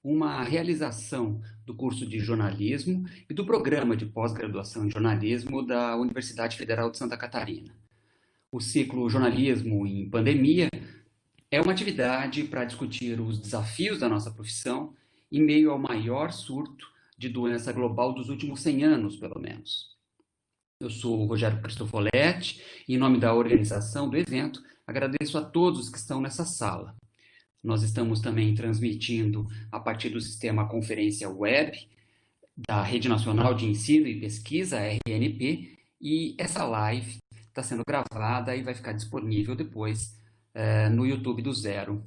uma realização do curso de jornalismo e do programa de pós-graduação em jornalismo da Universidade Federal de Santa Catarina. O ciclo Jornalismo em Pandemia é uma atividade para discutir os desafios da nossa profissão em meio ao maior surto de doença global dos últimos 100 anos, pelo menos. Eu sou o Rogério Cristofoletti e, em nome da organização do evento, agradeço a todos os que estão nessa sala. Nós estamos também transmitindo a partir do sistema Conferência Web da Rede Nacional de Ensino e Pesquisa, RNP, e essa live está sendo gravada e vai ficar disponível depois no YouTube do Zero.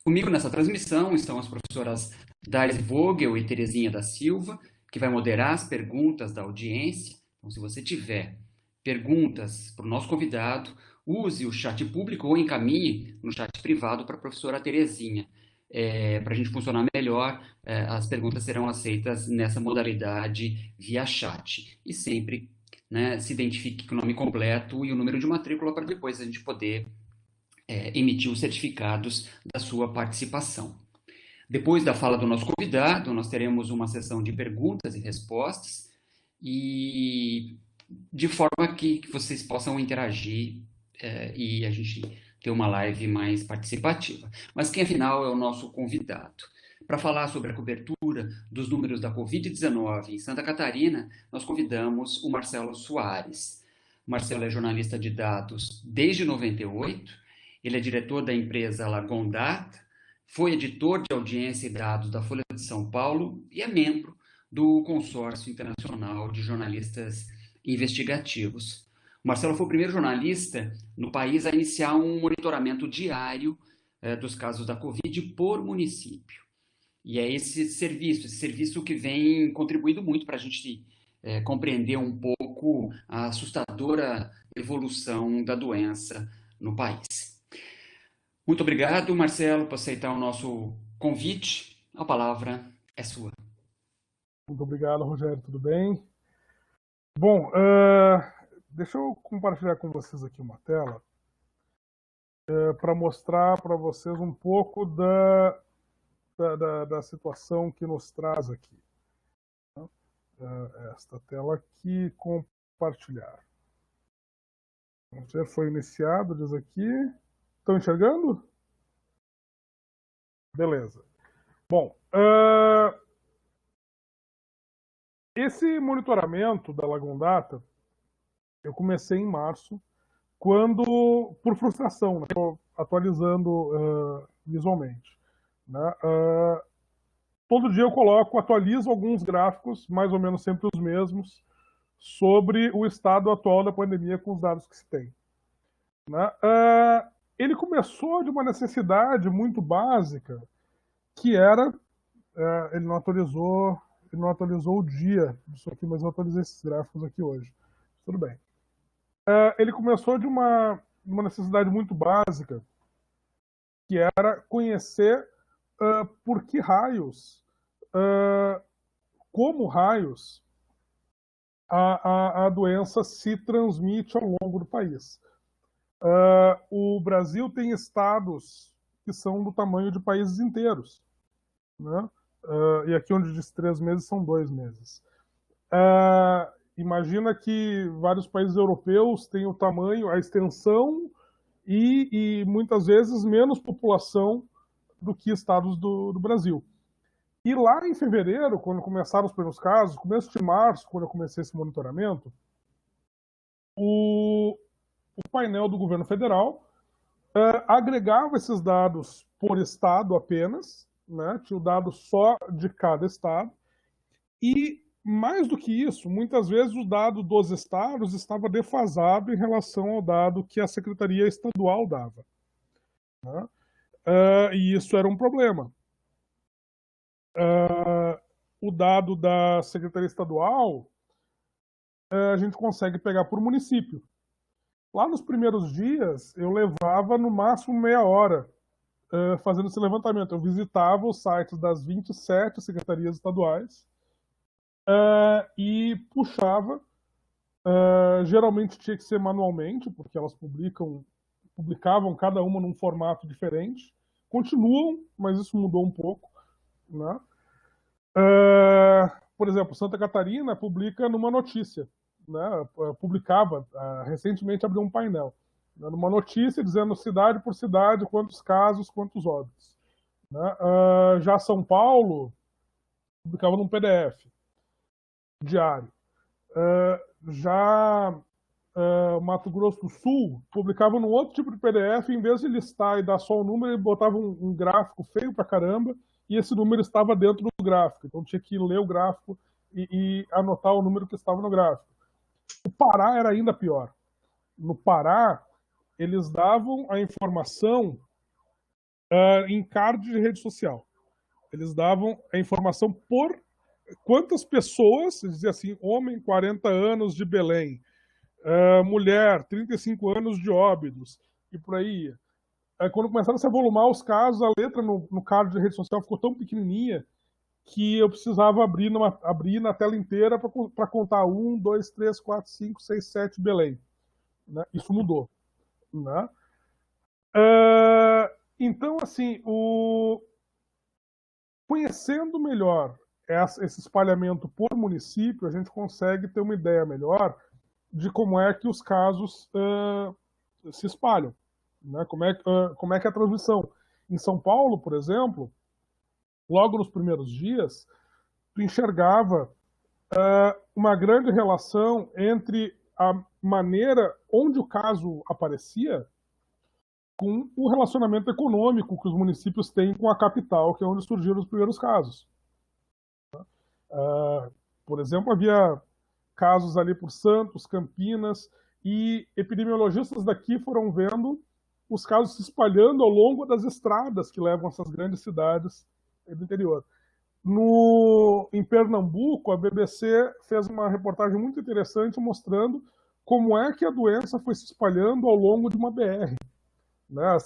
Comigo nessa transmissão estão as professoras Daisy Vogel e Terezinha da Silva, que vai moderar as perguntas da audiência. Então, se você tiver perguntas para o nosso convidado, use o chat público ou encaminhe no chat privado para a professora Terezinha. Para a gente funcionar melhor, as perguntas serão aceitas nessa modalidade via chat. E sempre, né, se identifique com o nome completo e o número de matrícula para depois a gente poder emitir os certificados da sua participação. Depois da fala do nosso convidado, nós teremos uma sessão de perguntas e respostas, e de forma que vocês possam interagir e a gente ter uma live mais participativa. Mas quem, afinal, é o nosso convidado? Para falar sobre a cobertura dos números da Covid-19 em Santa Catarina, nós convidamos o Marcelo Soares. O Marcelo é jornalista de dados desde 98, ele é diretor da empresa Lagon Data, foi editor de audiência e dados da Folha de São Paulo e é membro do Consórcio Internacional de Jornalistas Investigativos. O Marcelo foi o primeiro jornalista no país a iniciar um monitoramento diário dos casos da Covid por município. E é esse serviço que vem contribuindo muito para a gente compreender um pouco a assustadora evolução da doença no país. Muito obrigado, Marcelo, por aceitar o nosso convite. A palavra é sua. Muito obrigado, Rogério. Tudo bem? Bom, deixa eu compartilhar com vocês aqui uma tela para mostrar para vocês um pouco da situação que nos traz aqui. Esta tela aqui, compartilhar. Já foi iniciado, diz aqui. Estão enxergando? Beleza. Bom, esse monitoramento da Lagon Data, eu comecei em março, quando, por frustração, né, atualizando visualmente. Né, todo dia eu atualizo alguns gráficos, mais ou menos sempre os mesmos, sobre o estado atual da pandemia com os dados que se tem. Né, ele começou de uma necessidade muito básica, que era, ele não atualizou o dia disso aqui, mas eu atualizei esses gráficos aqui hoje. Tudo bem. Ele começou de uma necessidade muito básica, que era conhecer por que raios, como raios, a doença se transmite ao longo do país. O Brasil tem estados que são do tamanho de países inteiros. Né? E aqui onde diz 3 meses, são 2 meses. Imagina que vários países europeus têm o tamanho, a extensão e muitas vezes menos população do que estados do Brasil. E lá em fevereiro, quando começaram os primeiros casos, começo de março, quando eu comecei esse monitoramento, o painel do governo federal agregava esses dados por estado apenas, né? Tinha o dado só de cada estado, e mais do que isso, muitas vezes o dado dos estados estava defasado em relação ao dado que a Secretaria Estadual dava. Né? E isso era um problema. O dado da Secretaria Estadual a gente consegue pegar por município. Lá nos primeiros dias, eu levava no máximo meia hora fazendo esse levantamento. Eu visitava os sites das 27 secretarias estaduais e puxava. Geralmente tinha que ser manualmente, porque elas publicavam cada uma num formato diferente. Continuam, mas isso mudou um pouco. né? Por exemplo, Santa Catarina publica numa notícia, né? Publicava, recentemente abriu um painel, né? Numa notícia dizendo cidade por cidade, quantos casos, quantos óbitos, né? Já São Paulo publicava num PDF diário. Já Mato Grosso do Sul publicava num outro tipo de PDF, em vez de listar e dar só o número, ele botava um gráfico feio pra caramba, e esse número estava dentro do gráfico. Então tinha que ler o gráfico e anotar o número que estava no gráfico. O Pará era ainda pior. No Pará, eles davam a informação em card de rede social. Eles davam a informação por quantas pessoas, dizia assim, homem 40 anos de Belém, mulher 35 anos de Óbidos, e por aí ia. Quando começaram a se avolumar os casos, a letra no card de rede social ficou tão pequenininha que eu precisava abrir na tela inteira para contar 1, 2, 3, 4, 5, 6, 7 Belém. Né? Isso mudou. Né? Então, assim, conhecendo melhor esse espalhamento por município, a gente consegue ter uma ideia melhor de como é que os casos se espalham, né? Como é que é a transmissão. Em São Paulo, por exemplo, logo nos primeiros dias, tu enxergava uma grande relação entre a maneira onde o caso aparecia com o relacionamento econômico que os municípios têm com a capital, que é onde surgiram os primeiros casos. Por exemplo, havia casos ali por Santos, Campinas, e epidemiologistas daqui foram vendo os casos se espalhando ao longo das estradas que levam essas grandes cidades do interior. Em Pernambuco, a BBC fez uma reportagem muito interessante mostrando como é que a doença foi se espalhando ao longo de uma BR. Né?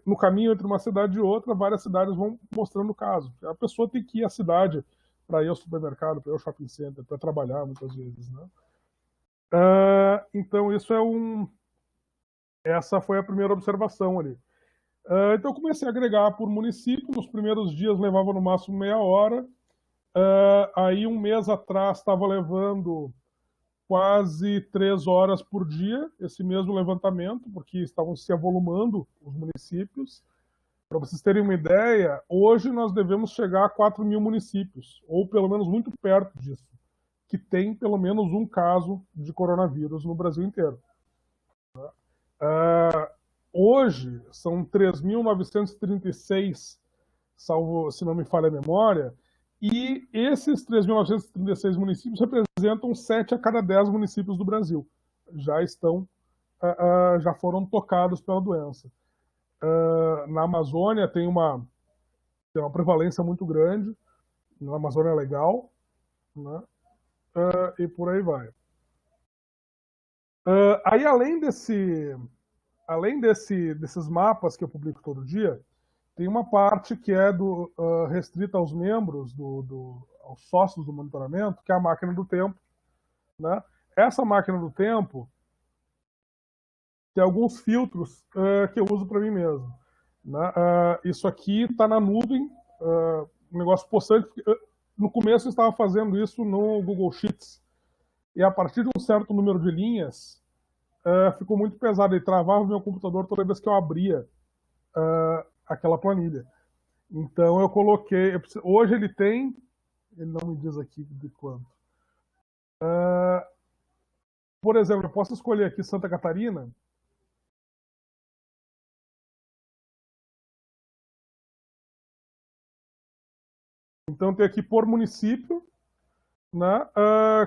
No caminho entre uma cidade e outra, várias cidades vão mostrando o caso. A pessoa tem que ir à cidade para ir ao supermercado, para ir ao shopping center, para trabalhar muitas vezes. Né? Então, essa foi a primeira observação ali. Então, eu comecei a agregar por município. Nos primeiros dias levava no máximo meia hora. Aí, um mês atrás, estava levando quase 3 horas por dia, esse mesmo levantamento, porque estavam se avolumando os municípios. Para vocês terem uma ideia, hoje nós devemos chegar a 4 mil municípios, ou pelo menos muito perto disso, que tem pelo menos um caso de coronavírus no Brasil inteiro. Hoje são 3.936, salvo se não me falha a memória, e esses 3.936 municípios representam 7 a cada 10 municípios do Brasil. Já foram tocados pela doença. Na Amazônia tem uma prevalência muito grande, na Amazônia Legal, né? E por aí vai. Aí, além desses mapas que eu publico todo dia, tem uma parte que é restrita aos membros, aos sócios do monitoramento, que é a máquina do tempo. Né? Essa máquina do tempo tem alguns filtros que eu uso para mim mesmo. Né? Isso aqui está na nuvem, um negócio possante. No começo eu estava fazendo isso no Google Sheets, e a partir de um certo número de linhas, ficou muito pesado, e travava o meu computador toda vez que eu abria aquela planilha. Então eu coloquei, hoje ele não me diz aqui de quanto. Por exemplo, eu posso escolher aqui Santa Catarina. Então tem aqui por município, né,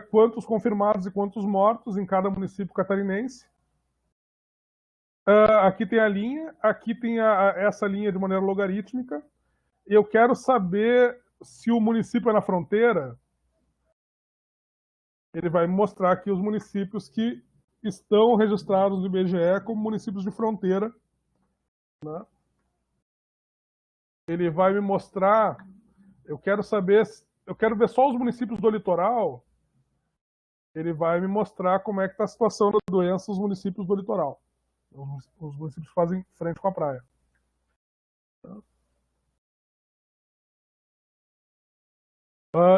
quantos confirmados e quantos mortos em cada município catarinense. Aqui tem a linha, aqui tem essa linha de maneira logarítmica. Eu quero saber se o município é na fronteira. Ele vai me mostrar aqui os municípios que estão registrados no IBGE como municípios de fronteira. Né? Ele vai me mostrar, eu quero ver só os municípios do litoral. Ele vai me mostrar como é que está a situação da doença nos municípios do litoral. Os municípios que fazem frente com a praia.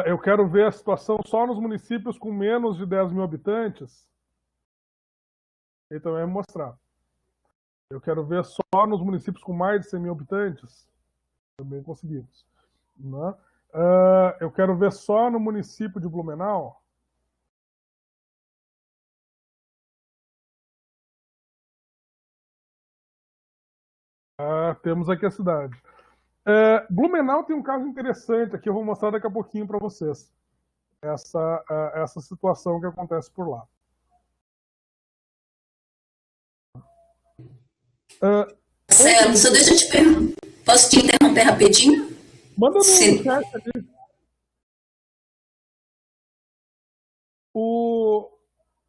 Eu quero ver a situação só nos municípios com menos de 10 mil habitantes. Ele também vai mostrar. Eu quero ver só nos municípios com mais de 100 mil habitantes. Também conseguimos. Né? Eu quero ver só no município de Blumenau. Temos aqui a cidade. Blumenau tem um caso interessante aqui, eu vou mostrar daqui a pouquinho para vocês. Essa situação que acontece por lá. Marcelo, só deixa eu te perguntar. Posso te interromper rapidinho? Manda no Sim. chat ali.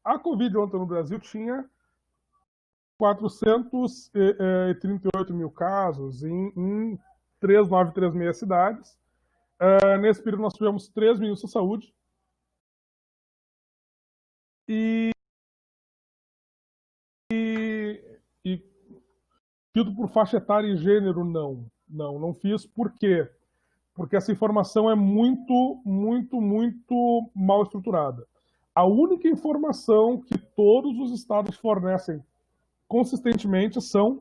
A Covid ontem no Brasil tinha 438 mil casos em 3.936 cidades. Nesse período nós tivemos 3 ministros da saúde. E filtro por faixa etária e gênero, não fiz. Por quê? Porque essa informação é muito mal estruturada. A única informação que todos os estados fornecem consistentemente são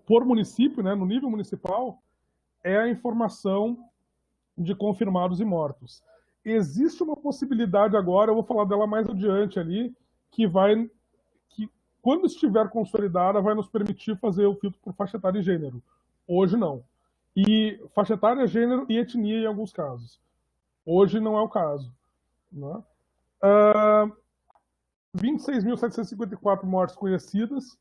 por município, né, no nível municipal, é a informação de confirmados e mortos. Existe uma possibilidade agora, eu vou falar dela mais adiante ali, que quando estiver consolidada, vai nos permitir fazer o filtro por faixa etária e gênero. Hoje não. E faixa etária, gênero e etnia em alguns casos. Hoje não é o caso. Né? 26.754 mortes conhecidas.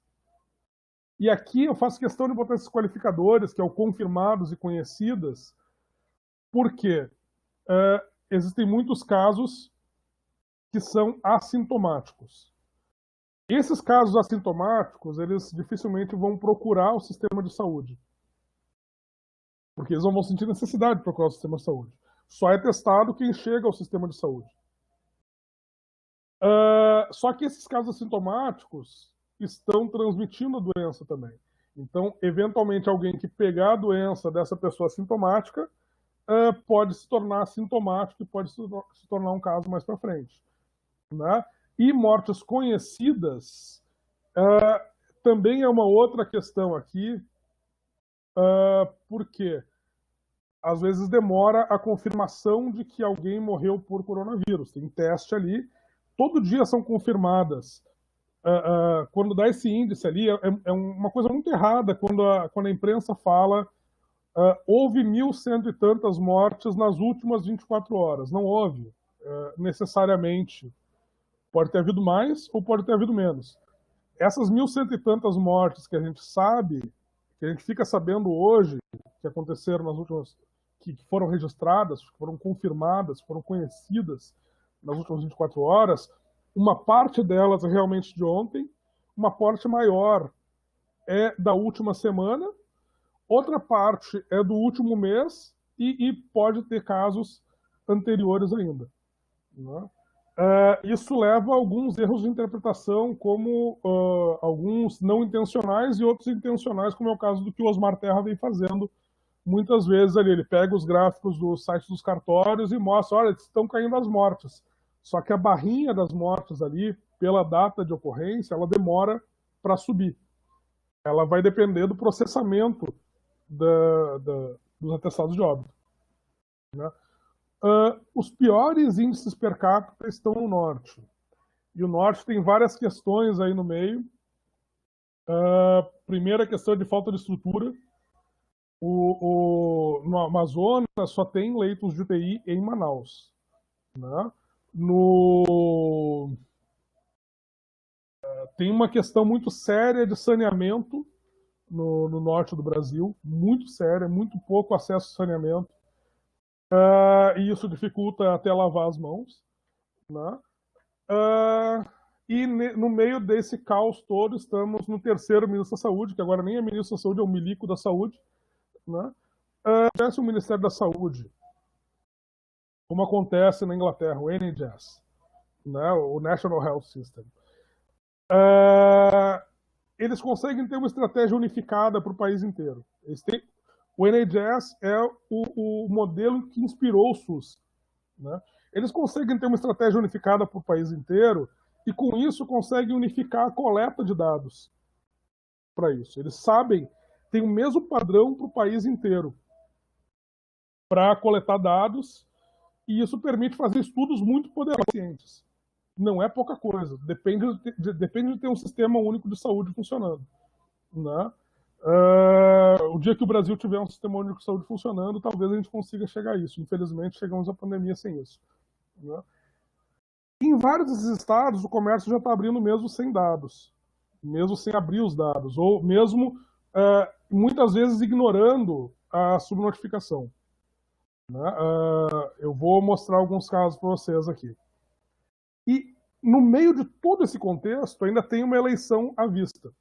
E aqui eu faço questão de botar esses qualificadores, que é o confirmados e conhecidas, porque existem muitos casos que são assintomáticos. Esses casos assintomáticos, eles dificilmente vão procurar o sistema de saúde. Porque eles não vão sentir necessidade de procurar o sistema de saúde. Só é testado quem chega ao sistema de saúde. Só que esses casos assintomáticos estão transmitindo a doença também. Então, eventualmente, alguém que pegar a doença dessa pessoa assintomática pode se tornar sintomático e pode se tornar um caso mais para frente. Né? E mortes conhecidas também é uma outra questão aqui, porque às vezes demora a confirmação de que alguém morreu por coronavírus. Tem teste ali, todo dia são confirmadas. Quando dá esse índice ali, é uma coisa muito errada quando a imprensa fala houve 1.100 e tantas mortes nas últimas 24 horas. Não houve, necessariamente. Pode ter havido mais ou pode ter havido menos. Essas 1.100 e tantas mortes que a gente sabe, que a gente fica sabendo hoje, que aconteceram nas últimas, que foram registradas, que foram confirmadas, foram conhecidas nas últimas 24 horas, uma parte delas é realmente de ontem, uma parte maior é da última semana, outra parte é do último mês e pode ter casos anteriores ainda. Né? Isso leva a alguns erros de interpretação, como alguns não intencionais e outros intencionais, como é o caso do que o Osmar Terra vem fazendo muitas vezes ali. Ele pega os gráficos do site dos cartórios e mostra, olha, estão caindo as mortes. Só que a barrinha das mortes ali, pela data de ocorrência, ela demora para subir. Ela vai depender do processamento dos atestados de óbito. Né? Os piores índices per capita estão no norte. E o norte tem várias questões aí no meio. Primeira questão de falta de estrutura. No Amazonas só tem leitos de UTI em Manaus. Né? Tem uma questão muito séria de saneamento no norte do Brasil, muito séria, muito pouco acesso ao saneamento, e isso dificulta até lavar as mãos. Né? E no meio desse caos todo, estamos no terceiro ministro da Saúde, que agora nem é ministro da Saúde, é o milico da Saúde. Né? Acontece o Ministério da Saúde, como acontece na Inglaterra, o NHS, né? O National Health System. Eles conseguem ter uma estratégia unificada para o país inteiro. O NHS é o modelo que inspirou o SUS, né? Eles conseguem ter uma estratégia unificada para o país inteiro e, com isso, conseguem unificar a coleta de dados para isso. Eles sabem, tem o mesmo padrão para o país inteiro para coletar dados, e isso permite fazer estudos muito poderosos. Não é pouca coisa. Depende de ter um sistema único de saúde funcionando, né? O dia que o Brasil tiver um sistema único de saúde funcionando, talvez a gente consiga chegar a isso. Infelizmente, chegamos à pandemia sem isso, né? Em vários desses estados, o comércio já está abrindo mesmo sem dados, mesmo sem abrir os dados, ou mesmo, muitas vezes, ignorando a subnotificação, né? Eu vou mostrar alguns casos para vocês aqui. E, no meio de todo esse contexto, ainda tem uma eleição à vista.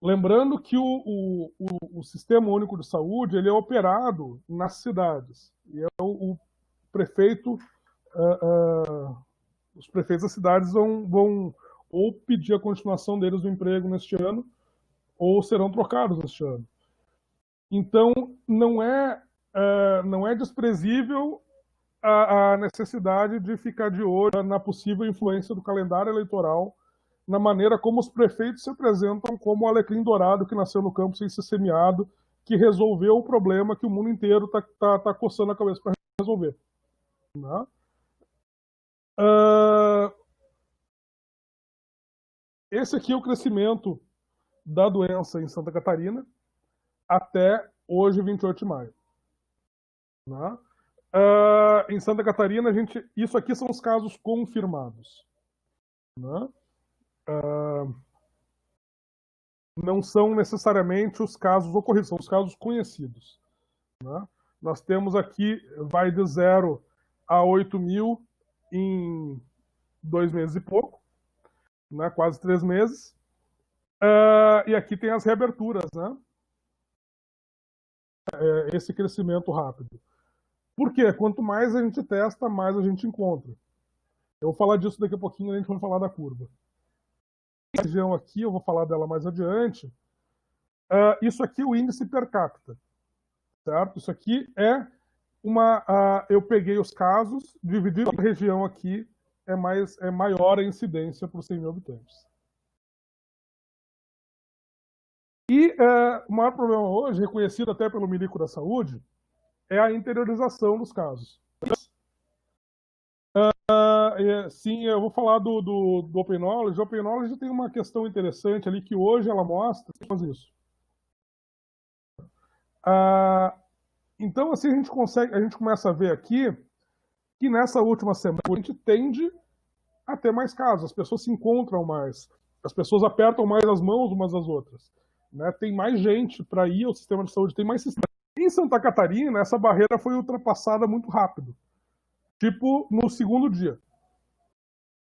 Lembrando que o Sistema Único de Saúde ele é operado nas cidades. E é o prefeito, os prefeitos das cidades vão ou pedir a continuação deles do emprego neste ano, ou serão trocados neste ano. Então, não é desprezível a necessidade de ficar de olho na possível influência do calendário eleitoral, na maneira como os prefeitos se apresentam como o alecrim dourado que nasceu no campo sem ser semeado, que resolveu o problema que o mundo inteiro está coçando a cabeça para resolver, né? Esse aqui é o crescimento da doença em Santa Catarina até hoje, 28 de maio. Né? Em Santa Catarina, isso aqui são os casos confirmados, né? Não são necessariamente os casos ocorridos, são os casos conhecidos, né? Nós temos aqui, vai de 0 a 8 mil em 2 meses e pouco, né? Quase 3 meses. E aqui tem as reaberturas, né? Esse crescimento rápido. Por quê? Quanto mais a gente testa, mais a gente encontra. Eu vou falar disso daqui a pouquinho, a gente vai falar da curva. A região aqui, eu vou falar dela mais adiante. Isso aqui é o índice per capita, certo? Isso aqui é eu peguei os casos, dividi a região aqui, é maior a incidência por 100 mil habitantes. E o maior problema hoje, reconhecido até pelo Ministério da Saúde, é a interiorização dos casos. Sim, eu vou falar do Open Knowledge. O Open Knowledge tem uma questão interessante ali que hoje ela mostra isso. Então, assim, a gente começa a ver aqui que nessa última semana a gente tende a ter mais casos, as pessoas se encontram mais, as pessoas apertam mais as mãos umas às outras, né? Tem mais gente para ir ao sistema de saúde, tem mais sistema. Em Santa Catarina, essa barreira foi ultrapassada muito rápido, tipo no segundo dia,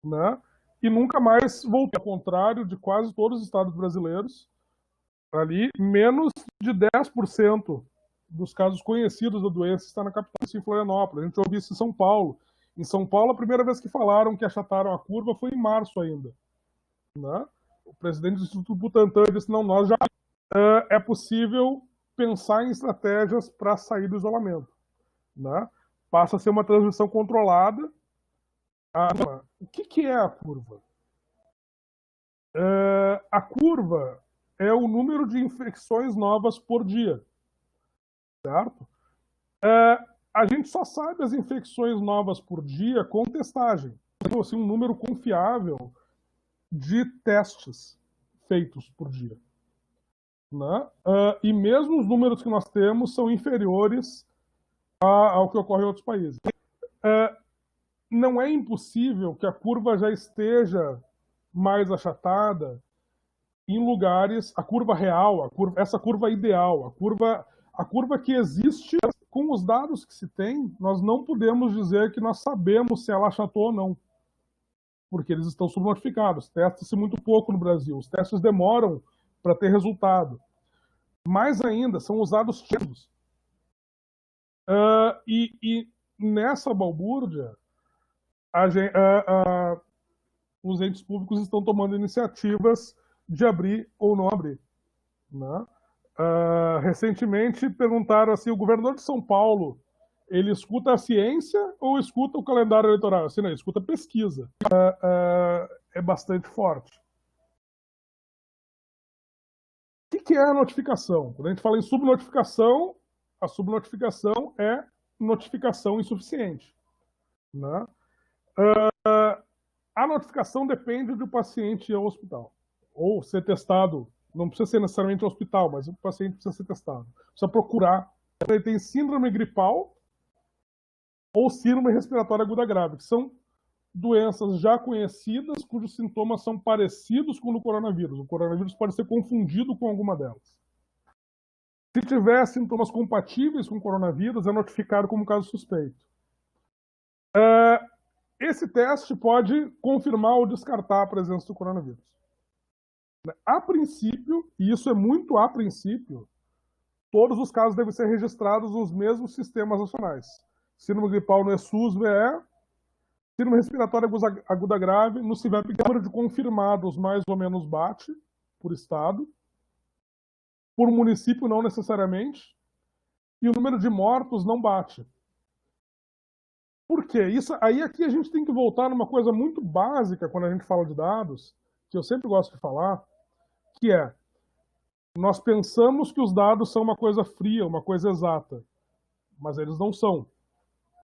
né? E nunca mais voltou, ao contrário de quase todos os estados brasileiros, ali menos de 10% dos casos conhecidos da doença está na capital, em Florianópolis. A gente ouviu isso em São Paulo. Em São Paulo, a primeira vez que falaram que achataram a curva foi em março ainda, né? O presidente do Instituto Butantan disse, não, nós já é possível pensar em estratégias para sair do isolamento, né? Passa a ser uma transmissão controlada. O que é a curva? A curva é o número de infecções novas por dia, certo? A gente só sabe as infecções novas por dia com testagem. Então, assim, um número confiável de testes feitos por dia, né? E mesmo os números que nós temos são inferiores ao que ocorre em outros países. Não é impossível que a curva já esteja mais achatada em lugares, a curva real, essa curva ideal, a curva que existe com os dados que se tem, nós não podemos dizer que nós sabemos se ela achatou ou não, porque eles estão subnotificados. Testa-se muito pouco no Brasil, os testes demoram para ter resultado. Mais ainda, são usados títulos. E nessa balbúrdia, os entes públicos estão tomando iniciativas de abrir ou não abrir, né? Recentemente perguntaram assim, o governador de São Paulo, ele escuta a ciência ou escuta o calendário eleitoral? Assim, não, ele escuta a pesquisa. É bastante forte. O que é a notificação? Quando a gente fala em subnotificação, a subnotificação é notificação insuficiente, né? A notificação depende do paciente ir ao hospital. Ou ser testado, não precisa ser necessariamente ao hospital, mas o paciente precisa ser testado. Precisa procurar. Ele tem síndrome gripal ou síndrome respiratória aguda grave, que são doenças já conhecidas, cujos sintomas são parecidos com o do coronavírus. O coronavírus pode ser confundido com alguma delas. Se tiver sintomas compatíveis com o coronavírus, é notificado como caso suspeito. Esse teste pode confirmar ou descartar a presença do coronavírus. A princípio, e isso é muito a princípio, todos os casos devem ser registrados nos mesmos sistemas nacionais. Síndrome gripal no ESUS-VE, síndrome respiratória aguda grave, no CIVEP, o número de confirmados mais ou menos bate, por estado, por município não necessariamente, e o número de mortos não bate. Por quê? Aqui a gente tem que voltar numa coisa muito básica quando a gente fala de dados, que eu sempre gosto de falar, que é, nós pensamos que os dados são uma coisa fria, uma coisa exata, mas eles não são.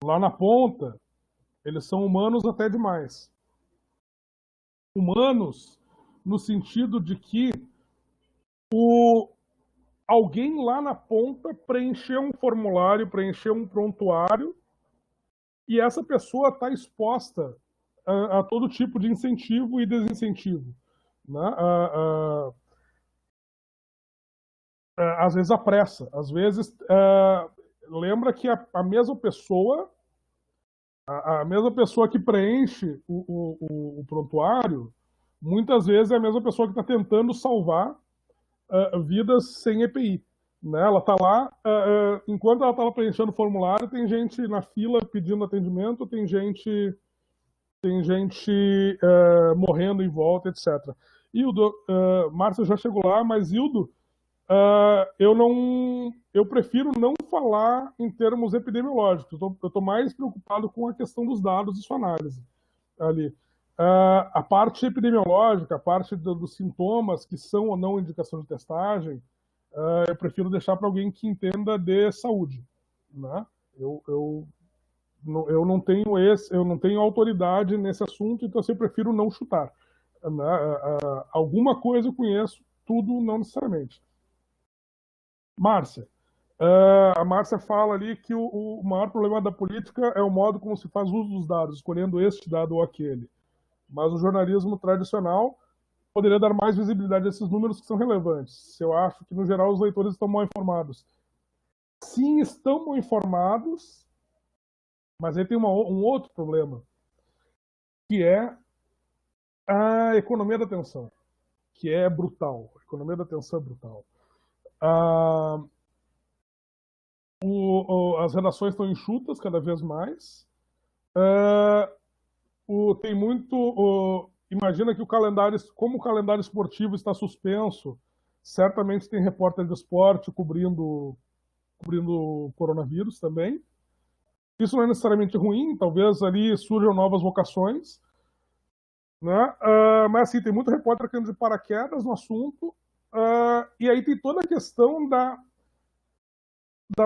Lá na ponta, eles são humanos até demais. Humanos no sentido de que alguém lá na ponta preencheu um formulário, preencheu um prontuário, e essa pessoa está exposta a todo tipo de incentivo e desincentivo, né? Às vezes a pressa, às vezes lembra que a mesma pessoa que preenche o prontuário, muitas vezes é a mesma pessoa que está tentando salvar vidas sem EPI. Né? Ela está lá, enquanto ela estava preenchendo o formulário, tem gente na fila pedindo atendimento, tem gente morrendo em volta, etc. Hildo, Márcio já chegou lá, mas Hildo, eu prefiro não falar em termos epidemiológicos. Eu estou mais preocupado com a questão dos dados e sua análise ali. A parte epidemiológica, a parte dos sintomas que são ou não indicação de testagem, eu prefiro deixar para alguém que entenda de saúde, né? Eu não tenho autoridade nesse assunto, então eu prefiro não chutar, né? Alguma coisa eu conheço, tudo não necessariamente. Márcia, a Márcia fala ali que o maior problema da política é o modo como se faz uso dos dados, escolhendo este dado ou aquele. Mas o jornalismo tradicional poderia dar mais visibilidade a esses números que são relevantes. Eu acho que, no geral, os leitores estão mal informados. Sim, estão mal informados, mas aí tem um outro problema, que é a economia da atenção, que é brutal. A economia da atenção é brutal. As redações estão enxutas cada vez mais. Tem muito... Imagina que como o calendário esportivo está suspenso, certamente tem repórter de esporte cobrindo coronavírus também. Isso não é necessariamente ruim, talvez ali surjam novas vocações, né? Mas assim, tem muito repórter caindo de paraquedas no assunto, e aí tem toda a questão da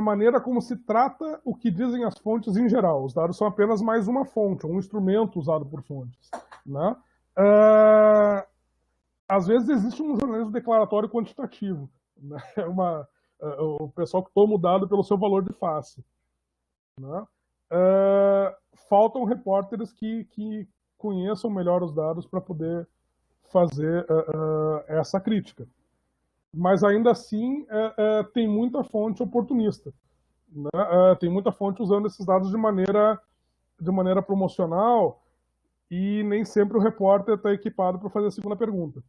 maneira como se trata o que dizem as fontes em geral. Os dados são apenas mais uma fonte, um instrumento usado por fontes, né? Às vezes existe um jornalismo declaratório quantitativo, né? O pessoal que toma o dado pelo seu valor de face, né? Faltam repórteres que conheçam melhor os dados para poder fazer essa crítica. Mas ainda assim tem muita fonte oportunista, né? Tem muita fonte usando esses dados de maneira promocional, e nem sempre o repórter está equipado para fazer a segunda pergunta.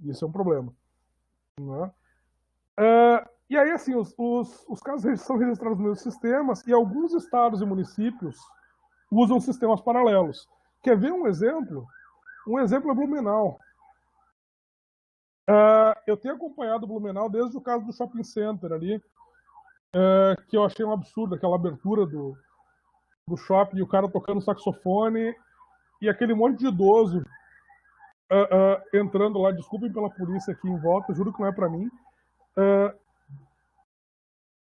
Isso é um problema, né? E aí, assim, os casos são registrados nos sistemas, e alguns estados e municípios usam sistemas paralelos. Quer ver um exemplo? Um exemplo é Blumenau. Eu tenho acompanhado o Blumenau desde o caso do shopping center ali, que eu achei um absurdo, aquela abertura do shopping, e o cara tocando saxofone, e aquele monte de idoso entrando lá, desculpem pela polícia aqui em volta, juro que não é para mim.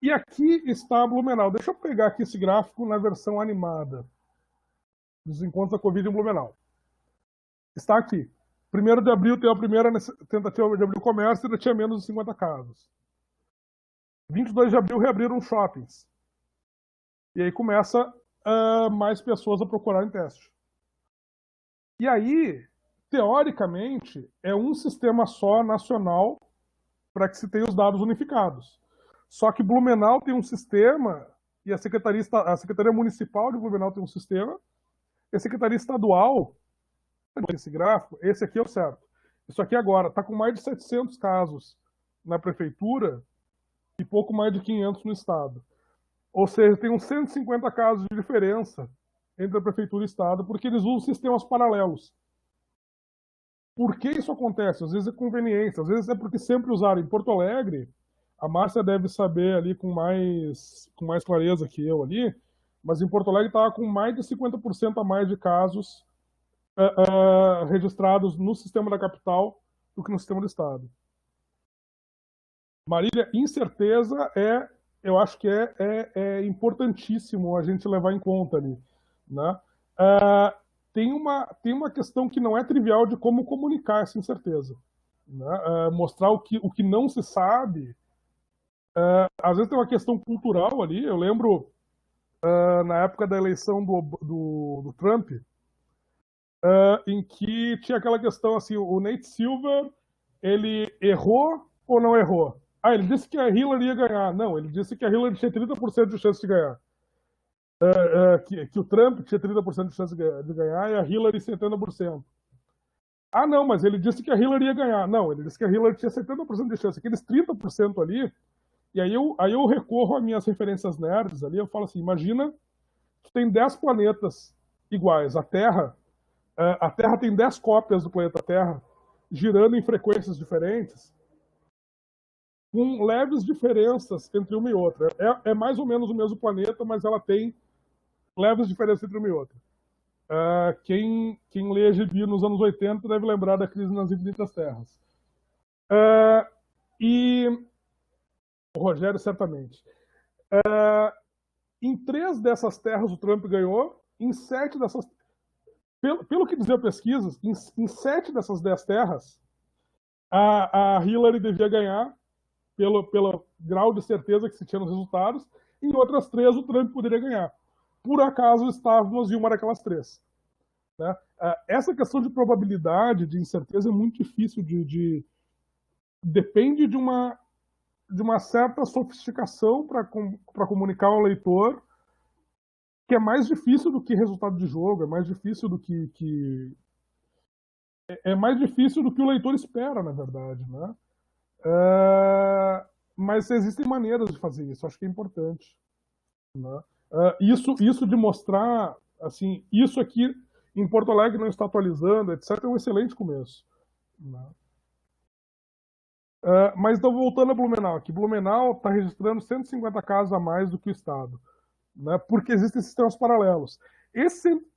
E aqui está Blumenau. Deixa eu pegar aqui esse gráfico na versão animada dos encontros da Covid em Blumenau. Está aqui. 1º de abril tem a primeira tentativa de abrir o comércio, ainda tinha menos de 50 casos. 22 de abril reabriram shoppings. E aí começa mais pessoas a procurarem teste. E aí, teoricamente, é um sistema só nacional para que se tenha os dados unificados. Só que Blumenau tem um sistema, e a Secretaria Municipal de Blumenau tem um sistema, e a Secretaria Estadual, esse gráfico, esse aqui é o certo. Isso aqui agora está com mais de 700 casos na prefeitura e pouco mais de 500 no estado. Ou seja, tem uns 150 casos de diferença entre a prefeitura e o estado, porque eles usam sistemas paralelos. Por que isso acontece? Às vezes é conveniência, às vezes é porque sempre usaram. Em Porto Alegre, a Márcia deve saber ali com mais clareza que eu ali, mas em Porto Alegre estava com mais de 50% a mais de casos registrados no sistema da capital do que no sistema do estado. Marília, incerteza eu acho que é importantíssimo a gente levar em conta ali, né? Tem uma questão que não é trivial de como comunicar essa incerteza, né? Mostrar o que não se sabe. Às vezes tem uma questão cultural ali. Eu lembro na época da eleição do Trump, em que tinha aquela questão assim, o Nate Silver, ele errou ou não errou? Ele disse que a Hillary ia ganhar. Não, ele disse que a Hillary tinha 30% de chance de ganhar. Que o Trump tinha 30% de chance de ganhar e a Hillary 70%. Não, mas ele disse que a Hillary ia ganhar. Não, ele disse que a Hillary tinha 70% de chance. Aqueles 30% ali, e aí eu recorro às minhas referências nerds ali, eu falo assim, imagina que tem 10 planetas iguais. A Terra tem 10 cópias do planeta Terra, girando em frequências diferentes, com leves diferenças entre uma e outra. É mais ou menos o mesmo planeta, mas ela tem leves diferenças entre uma e outra. Quem lê Gibi nos anos 80 deve lembrar da Crise nas Infinitas Terras. E o Rogério, certamente. Em 3 dessas terras o Trump ganhou, em 7 dessas... Pelo que dizia pesquisas, em 7 dessas 10 terras, a Hillary devia ganhar, pelo grau de certeza que se tinha nos resultados. Em outras 3 o Trump poderia ganhar. Por acaso estávamos em uma daquelas 3. Né? Essa questão de probabilidade, de incerteza, é muito difícil depende de uma certa sofisticação para comunicar ao leitor, que é mais difícil do que resultado de jogo, é mais difícil do que é mais difícil do que o leitor espera, na verdade, né? Mas existem maneiras de fazer isso, acho que é importante, né? Isso de mostrar, assim, isso aqui em Porto Alegre não está atualizando, etc., é um excelente começo, né? Mas então, voltando a Blumenau aqui, Blumenau está registrando 150 casos a mais do que o Estado, né? Porque existem sistemas paralelos.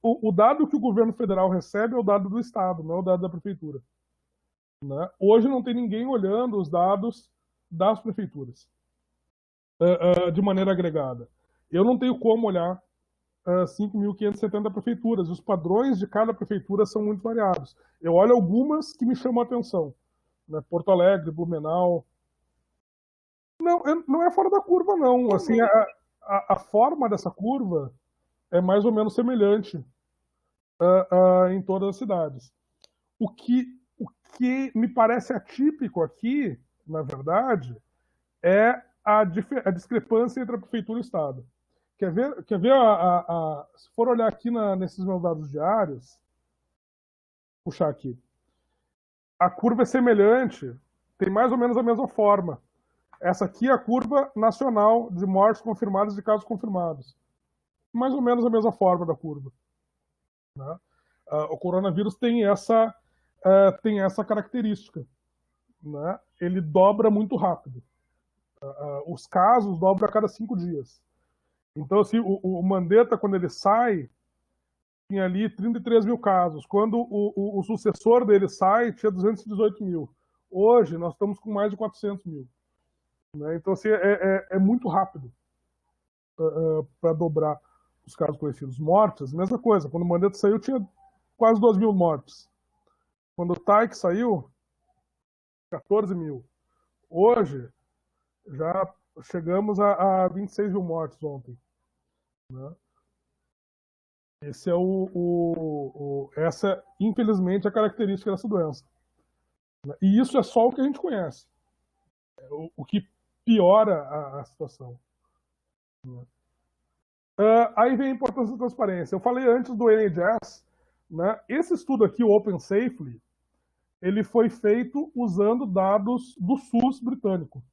O dado que o governo federal recebe é o dado do Estado, não é o dado da prefeitura, né? Hoje não tem ninguém olhando os dados das prefeituras de maneira agregada. Eu não tenho como olhar 5.570 prefeituras. Os padrões de cada prefeitura são muito variados. Eu olho algumas que me chamam a atenção, né? Porto Alegre, Blumenau. Não é fora da curva, não. Assim, a forma dessa curva é mais ou menos semelhante em todas as cidades. O que me parece atípico aqui, na verdade, é a discrepância entre a prefeitura e o Estado. Quer ver se for olhar aqui nesses meus dados diários, puxar aqui, a curva é semelhante, tem mais ou menos a mesma forma. Essa aqui é a curva nacional de mortes confirmadas e de casos confirmados. Mais ou menos a mesma forma da curva, né? O coronavírus tem essa característica, né, ele dobra muito rápido. Os casos dobram a cada 5 dias. Então, assim, o Mandetta, quando ele sai, tinha ali 33 mil casos. Quando o sucessor dele sai, tinha 218 mil. Hoje, nós estamos com mais de 400 mil. Né? Então, assim, é muito rápido para dobrar os casos conhecidos. Mortes, mesma coisa. Quando o Mandetta saiu, tinha quase 2 mil mortes. Quando o Taik saiu, 14 mil. Hoje, já chegamos a 26 mil mortes ontem. Né? Esse é essa, infelizmente, é a característica dessa doença. E isso é só o que a gente conhece. O que piora a situação. Aí vem a importância da transparência. Eu falei antes do NHS, né? Esse estudo aqui, o Open Safely, ele foi feito usando dados do SUS britânico.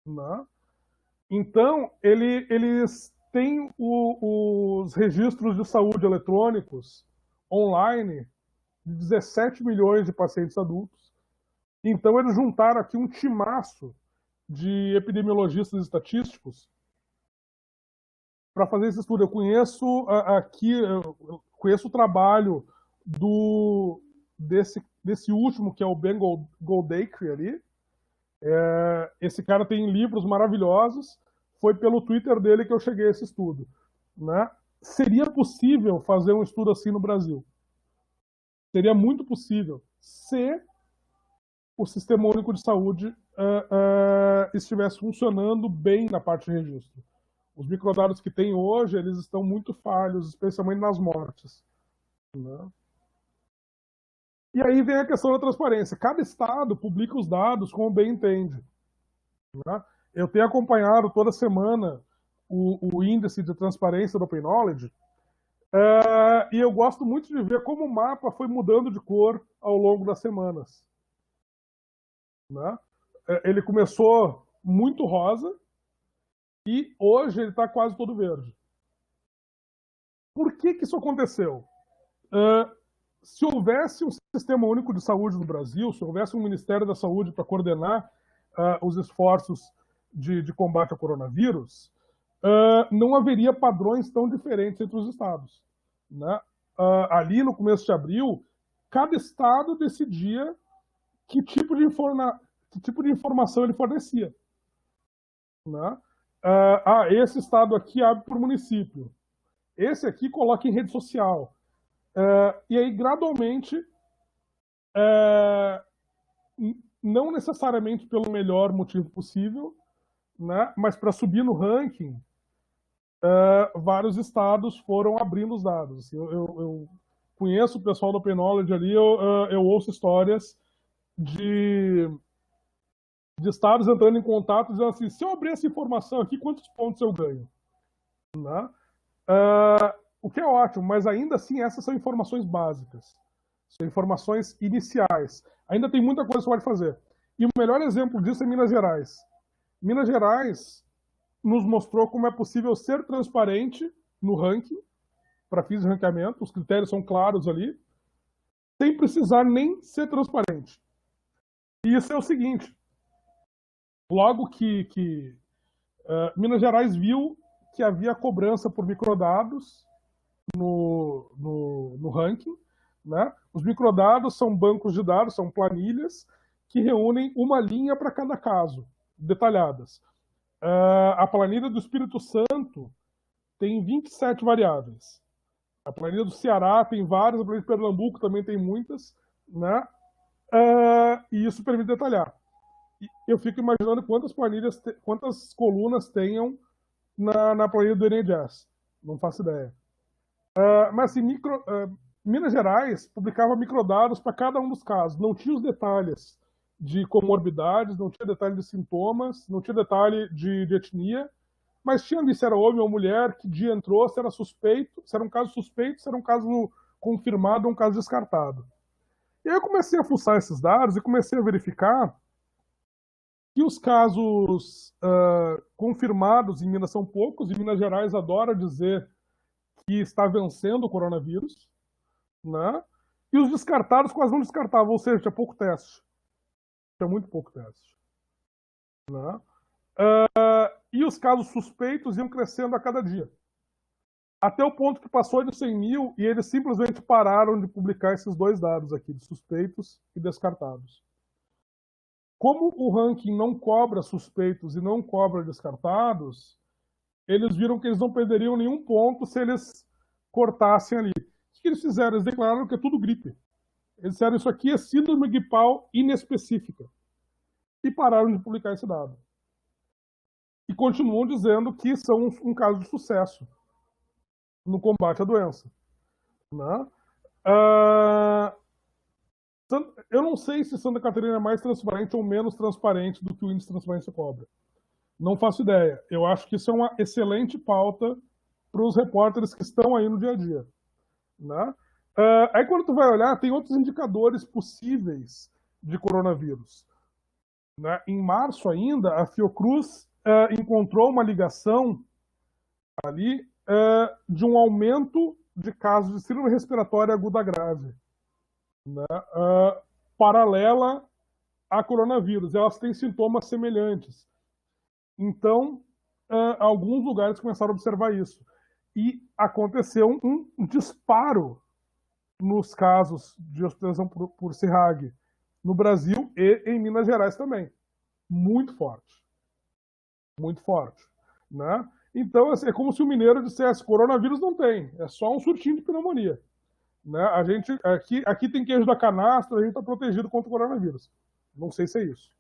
Né? Então, eles têm os registros de saúde eletrônicos online de 17 milhões de pacientes adultos. Então, eles juntaram aqui um timaço de epidemiologistas estatísticos para fazer esse estudo. Eu conheço conheço o trabalho desse último, que é o Ben Goldacre ali. Esse cara tem livros maravilhosos. Foi pelo Twitter dele que eu cheguei a esse estudo. Né? Seria possível fazer um estudo assim no Brasil. Seria muito possível se o Sistema Único de Saúde estivesse funcionando bem na parte de registro. Os microdados que tem hoje, eles estão muito falhos, especialmente nas mortes. Né? E aí vem a questão da transparência. Cada estado publica os dados como bem entende. Né? Eu tenho acompanhado toda semana o índice de transparência do Open Knowledge, e eu gosto muito de ver como o mapa foi mudando de cor ao longo das semanas. Né? Ele começou muito rosa, e hoje ele está quase todo verde. Por que isso aconteceu? Se houvesse um Sistema Único de Saúde no Brasil, se houvesse um Ministério da Saúde para coordenar os esforços de combate ao coronavírus, não haveria padrões tão diferentes entre os estados. Né? Ali no começo de abril, cada estado decidia que tipo de informação ele fornecia. Né? Esse estado aqui abre por município. Esse aqui coloca em rede social. E aí, gradualmente, não necessariamente pelo melhor motivo possível, né, mas para subir no ranking, vários estados foram abrindo os dados. Eu conheço o pessoal do Open Knowledge ali, eu ouço histórias de estados entrando em contato dizendo assim, se eu abrir essa informação aqui, quantos pontos eu ganho? Né? O que é ótimo, mas ainda assim essas são informações básicas. São informações iniciais. Ainda tem muita coisa que você pode fazer. E o melhor exemplo disso é Minas Gerais. Minas Gerais nos mostrou como é possível ser transparente no ranking, para fins de ranqueamento, os critérios são claros ali, sem precisar nem ser transparente. E isso é o seguinte, logo que Minas Gerais viu que havia cobrança por microdados no ranking, né? Os microdados são bancos de dados, são planilhas que reúnem uma linha para cada caso, detalhadas. A planilha do Espírito Santo tem 27 variáveis. A planilha do Ceará tem várias, a planilha de Pernambuco também tem muitas, né? E isso permite detalhar. Eu fico imaginando quantas colunas tenham na planilha do NHS. Não faço ideia. Mas assim, Minas Gerais publicava microdados para cada um dos casos. Não tinha os detalhes de comorbidades, não tinha detalhe de sintomas, não tinha detalhe de etnia, mas tinha ali se era homem ou mulher, que dia entrou, se era suspeito, se era um caso suspeito, se era um caso confirmado ou um caso descartado. E aí eu comecei a fuçar esses dados e comecei a verificar que os casos confirmados em Minas são poucos, e Minas Gerais adora dizer que está vencendo o coronavírus, né? E os descartados quase não descartavam, ou seja, tinha pouco teste. Tinha muito pouco teste. Né? E os casos suspeitos iam crescendo a cada dia. Até o ponto que passou de 100 mil e eles simplesmente pararam de publicar esses dois dados aqui, de suspeitos e descartados. Como o ranking não cobra suspeitos e não cobra descartados, eles viram que eles não perderiam nenhum ponto se eles cortassem ali. O que eles fizeram? Eles declararam que é tudo gripe. Eles disseram isso aqui é síndrome gripal inespecífica. E pararam de publicar esse dado. E continuam dizendo que são um caso de sucesso no combate à doença. Né? Eu não sei se Santa Catarina é mais transparente ou menos transparente do que o índice de transparência cobra. Não faço ideia. Eu acho que isso é uma excelente pauta para os repórteres que estão aí no dia a dia. Né? Aí quando tu vai olhar, tem outros indicadores possíveis de coronavírus. Né? Em março ainda, a Fiocruz encontrou uma ligação ali de um aumento de casos de síndrome respiratória aguda grave, né? Paralela a coronavírus. Elas têm sintomas semelhantes. Então, alguns lugares começaram a observar isso. E aconteceu um disparo nos casos de hospitalização por CIRRAG no Brasil e em Minas Gerais também. Muito forte. Muito forte. Né? Então, é como se o mineiro dissesse, coronavírus não tem, é só um surtinho de pneumonia. Né? A gente, aqui tem queijo da canastra, a gente está protegido contra o coronavírus. Não sei se é isso.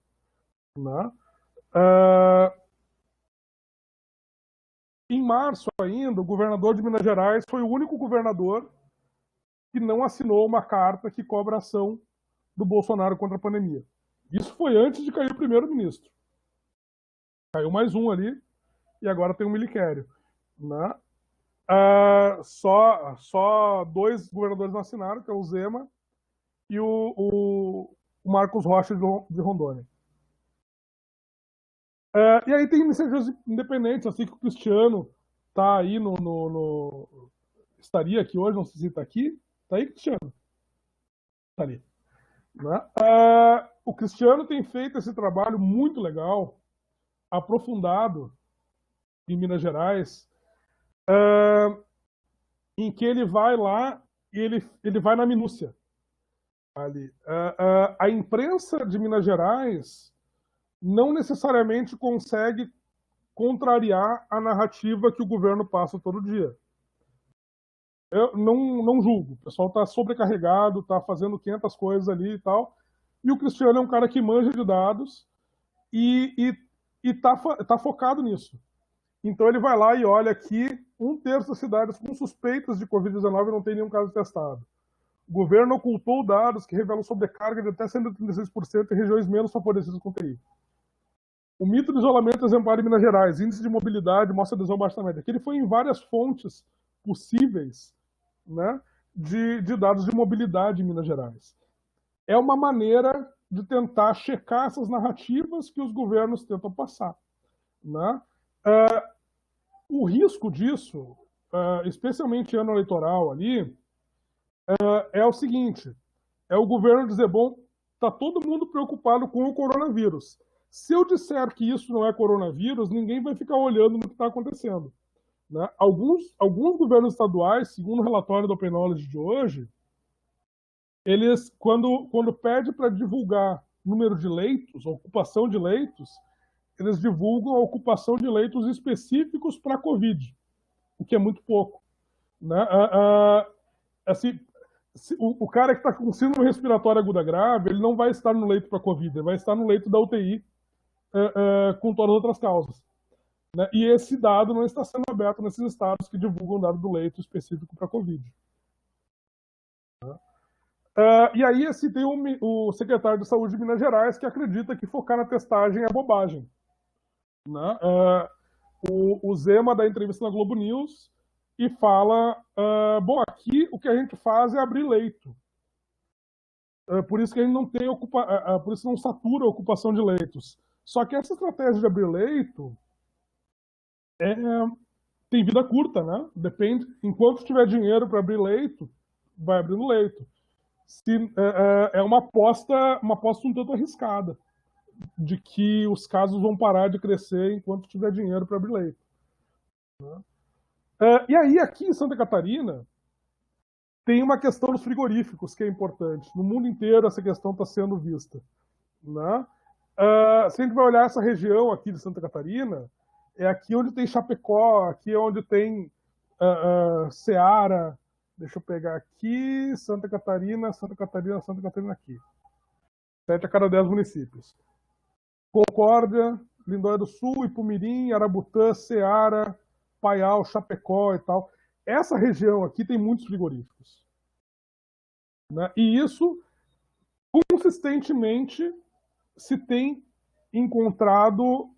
Né? Em março ainda, o governador de Minas Gerais foi o único governador que não assinou uma carta que cobra ação do Bolsonaro contra a pandemia. Isso foi antes de cair o primeiro-ministro. Caiu mais um ali, e agora tem o Milicério. Né? Só dois governadores não assinaram, que é o Zema e o Marcos Rocha de Rondônia. E aí tem iniciativas independentes, assim que o Cristiano está aí estaria aqui hoje, não sei se está aqui. Está aí, Cristiano? Está ali. Né? O Cristiano tem feito esse trabalho muito legal, aprofundado, em Minas Gerais, em que ele vai lá e ele vai na minúcia. Ali. A imprensa de Minas Gerais não necessariamente consegue contrariar a narrativa que o governo passa todo dia. Eu não julgo. O pessoal está sobrecarregado, está fazendo 500 coisas ali e tal. E o Cristiano é um cara que manja de dados e está focado nisso. Então ele vai lá e olha aqui, 1/3 das cidades com suspeitas de Covid-19 não tem nenhum caso testado. O governo ocultou dados que revelam sobrecarga de até 136% em regiões menos favorecidas com TI. O mito do isolamento exemplar em Minas Gerais, índice de mobilidade, mostra adesão baixa da média. Aqui ele foi em várias fontes possíveis, né, de dados de mobilidade em Minas Gerais. É uma maneira de tentar checar essas narrativas que os governos tentam passar. Né? O risco disso, especialmente em ano eleitoral ali, é o seguinte, é o governo dizer, bom, está todo mundo preocupado com o coronavírus. Se eu disser que isso não é coronavírus, ninguém vai ficar olhando no que está acontecendo. Né? Alguns governos estaduais, segundo o relatório do Open Knowledge de hoje, eles, quando pede para divulgar número de leitos, ocupação de leitos, eles divulgam a ocupação de leitos específicos para a Covid, o que é muito pouco. Né? Assim, o cara que está com síndrome respiratória aguda grave, ele não vai estar no leito para a Covid, ele vai estar no leito da UTI com todas as outras causas. Né? E esse dado não está sendo aberto nesses estados que divulgam o dado do leito específico para a Covid. Né? E aí tem o secretário de Saúde de Minas Gerais que acredita que focar na testagem é bobagem. Né? O Zema dá entrevista na Globo News e fala, bom, aqui o que a gente faz é abrir leito. Por isso que a gente não tem por isso não satura a ocupação de leitos. Só que essa estratégia de abrir leito tem vida curta, né? Depende, enquanto tiver dinheiro para abrir leito, vai abrindo leito. É uma aposta um tanto arriscada. de que os casos vão parar de crescer enquanto tiver dinheiro para abrir leito. Né? E aí, aqui em Santa Catarina, tem uma questão dos frigoríficos que é importante. No mundo inteiro, essa questão está sendo vista. Né? Se a gente vai olhar essa região aqui de Santa Catarina, é aqui onde tem Chapecó, aqui é onde tem Ceará. Deixa eu pegar aqui, Santa Catarina aqui. 7 a cada 10 municípios. Concórdia, Lindóia do Sul, Ipumirim, Arabutã, Ceará, Paial, Chapecó e tal. Essa região aqui tem muitos frigoríficos. Né? E isso, consistentemente, se tem encontrado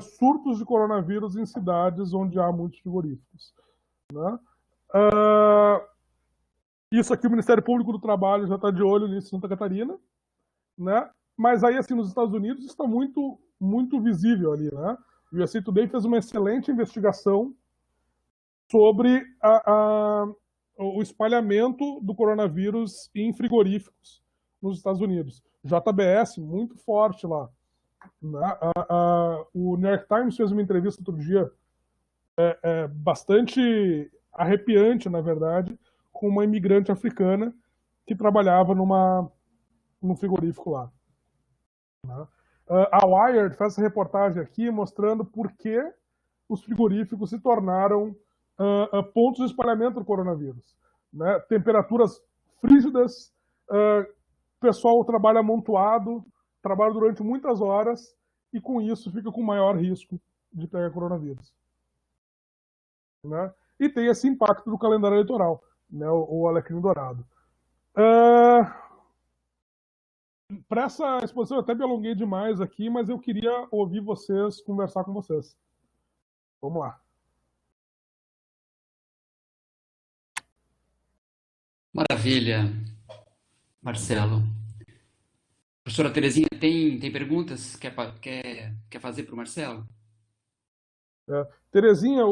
surtos de coronavírus em cidades onde há muitos frigoríficos. Né? Isso aqui o Ministério Público do Trabalho já está de olho nisso em Santa Catarina. Né? Mas aí, assim, nos Estados Unidos, está muito, muito visível ali. Né? O USA Today fez uma excelente investigação sobre o espalhamento do coronavírus em frigoríficos nos Estados Unidos. JBS, muito forte lá. Né? O New York Times fez uma entrevista outro dia bastante arrepiante, na verdade, com uma imigrante africana que trabalhava num frigorífico lá. Né? A Wired faz essa reportagem aqui mostrando por que os frigoríficos se tornaram pontos de espalhamento do coronavírus. Né? Temperaturas frígidas, pessoal trabalha amontoado, trabalha durante muitas horas e com isso fica com maior risco de pegar coronavírus. Né? E tem esse impacto do calendário eleitoral, né? o alecrim dourado. Para essa exposição eu até me alonguei demais aqui, mas eu queria ouvir vocês, conversar com vocês. Vamos lá. Maravilha, Marcelo. Professora Terezinha, tem perguntas? Quer fazer para o Marcelo? Terezinha,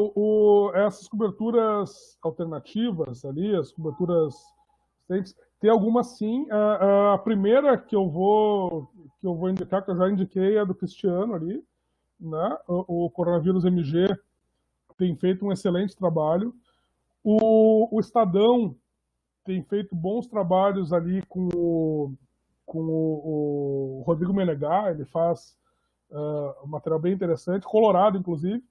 essas coberturas alternativas ali, as coberturas tem algumas sim. A primeira que eu vou indicar, que eu já indiquei, é do Cristiano ali. Né? O Coronavírus MG tem feito um excelente trabalho. O Estadão tem feito bons trabalhos ali com o Rodrigo Menegar, ele faz um material bem interessante, colorado, inclusive.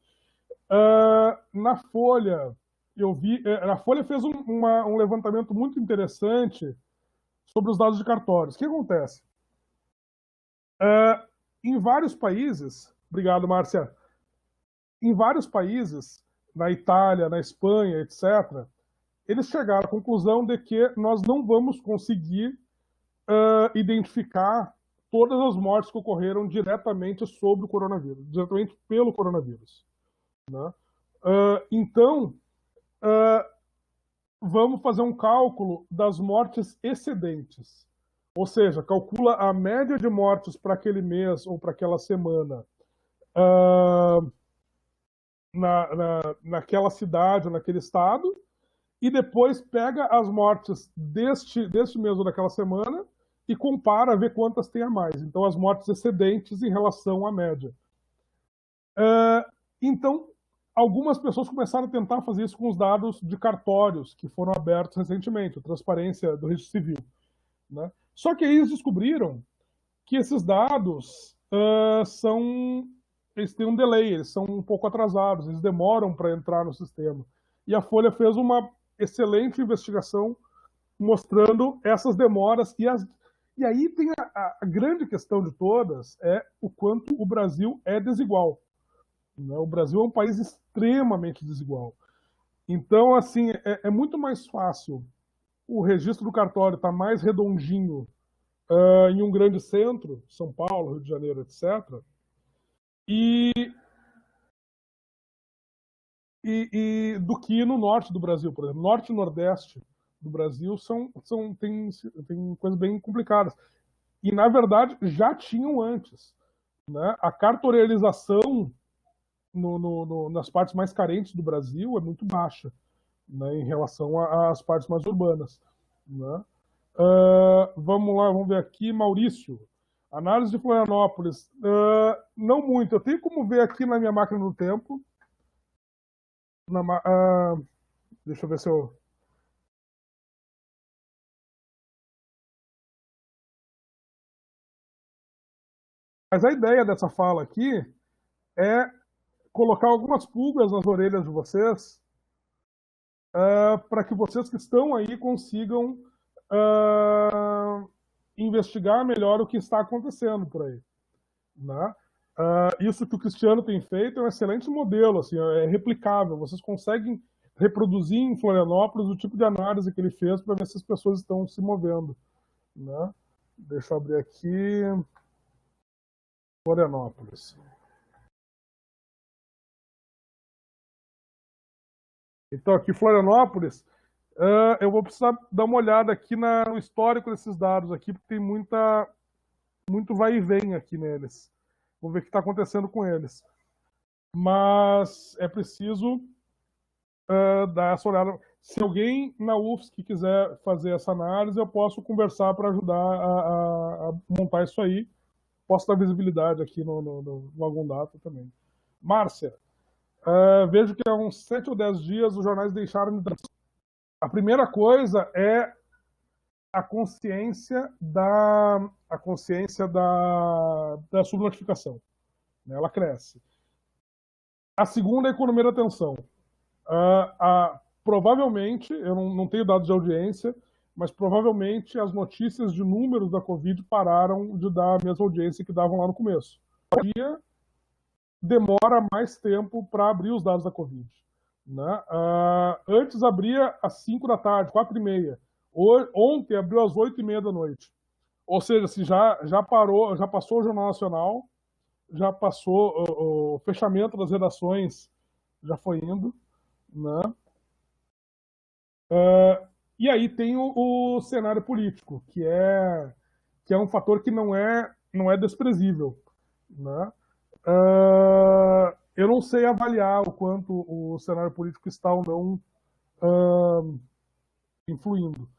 Na Folha, eu vi... a Folha fez um levantamento muito interessante sobre os dados de cartórios. O que acontece? Em vários países... Obrigado, Márcia. Em vários países, na Itália, na Espanha, etc., eles chegaram à conclusão de que nós não vamos conseguir identificar todas as mortes que ocorreram diretamente sobre o coronavírus, diretamente pelo coronavírus. Né? Então, vamos fazer um cálculo das mortes excedentes. Ou seja, calcula a média de mortes para aquele mês ou para aquela semana naquela cidade ou naquele estado, e depois pega as mortes deste mês ou daquela semana e compara, ver quantas tem a mais. Então, as mortes excedentes em relação à média. Então, algumas pessoas começaram a tentar fazer isso com os dados de cartórios que foram abertos recentemente, a transparência do registro civil. Né? Só que aí eles descobriram que esses dados eles têm um delay, eles são um pouco atrasados, eles demoram para entrar no sistema. E a Folha fez uma excelente investigação mostrando essas demoras. E aí tem a grande questão de todas, é o quanto o Brasil é desigual. Né? O Brasil é um país extremamente desigual. Então, assim, é muito mais fácil o registro do cartório estar mais redondinho em um grande centro, São Paulo, Rio de Janeiro, etc., do que no norte do Brasil, por exemplo. Norte e Nordeste do Brasil tem coisas bem complicadas. E, na verdade, já tinham antes. Né? A cartorialização nas partes mais carentes do Brasil é muito baixa, né, em relação às partes mais urbanas. Né? Vamos lá, vamos ver aqui. Maurício. Análise de Florianópolis, não muito. Eu tenho como ver aqui na minha máquina do tempo. Deixa eu ver se eu... Mas a ideia dessa fala aqui é colocar algumas pulgas nas orelhas de vocês, para que vocês que estão aí consigam investigar melhor o que está acontecendo por aí, né? Isso que o Cristiano tem feito é um excelente modelo, assim, é replicável. Vocês conseguem reproduzir em Florianópolis o tipo de análise que ele fez para ver se as pessoas estão se movendo, né? Deixa eu abrir aqui. Florianópolis. Então, aqui, Florianópolis, eu vou precisar dar uma olhada aqui no histórico desses dados aqui, porque tem muito vai e vem aqui neles. Vou ver o que está acontecendo com eles. Mas é preciso dar essa olhada. Se alguém na UFSC quiser fazer essa análise, eu posso conversar para ajudar a montar isso aí. Posso dar visibilidade aqui no algum data também. Márcia, vejo que há uns 7 ou 10 dias os jornais deixaram de... A primeira coisa é a consciência da subnotificação. Ela cresce. A segunda é a economia da atenção. Provavelmente, eu não tenho dados de audiência, mas provavelmente as notícias de números da Covid pararam de dar a mesma audiência que davam lá no começo. Hoje demora mais tempo para abrir os dados da Covid, né? Antes abria às 5 da tarde, 4h30. Ontem abriu às 8h30 da noite. Ou seja, se já passou o Jornal Nacional, já passou o fechamento das redações, já foi indo, né? E aí tem o cenário político, que é um fator que não é desprezível, né? Eu não sei avaliar o quanto o cenário político está ou não influindo.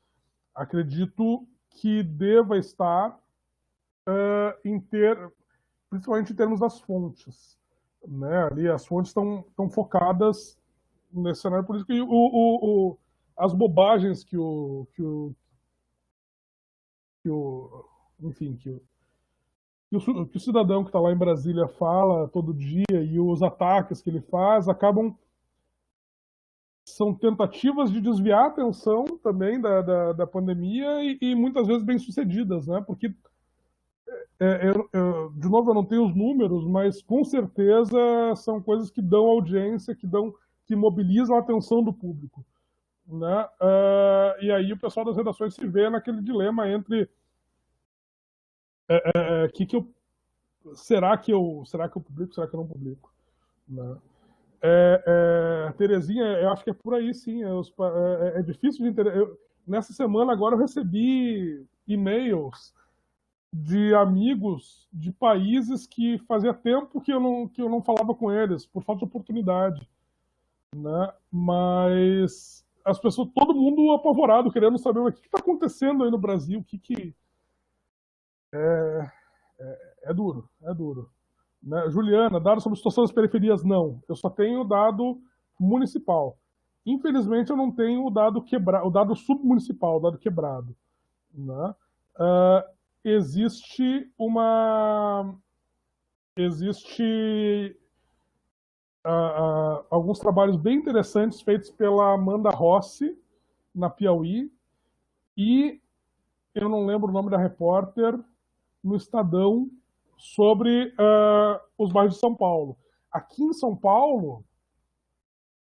Acredito que deva estar, principalmente em termos das fontes, né? Ali as fontes estão focadas nesse cenário político e as bobagens que o cidadão que está lá em Brasília fala todo dia e os ataques que ele faz são tentativas de desviar a atenção também da pandemia e muitas vezes bem-sucedidas, né? Porque, de novo, eu não tenho os números, mas com certeza são coisas que dão audiência, que mobilizam a atenção do público, né? E aí o pessoal das redações se vê naquele dilema entre será que eu publico, será que eu não publico, né? Terezinha, eu acho que é por aí, sim. É difícil de entender. Nessa semana agora eu recebi e-mails de amigos de países que fazia tempo que eu não falava com eles, por falta de oportunidade, né? Mas as pessoas, todo mundo apavorado, querendo saber o que está acontecendo aí no Brasil, é duro, é duro. Né? Juliana, dados sobre a situação das periferias, não. Eu só tenho dado municipal. Infelizmente, eu não tenho o dado submunicipal, o dado quebrado. Né? Existe alguns trabalhos bem interessantes feitos pela Amanda Rossi, na Piauí, e eu não lembro o nome da repórter, no Estadão, sobre os bairros de São Paulo. Aqui em São Paulo,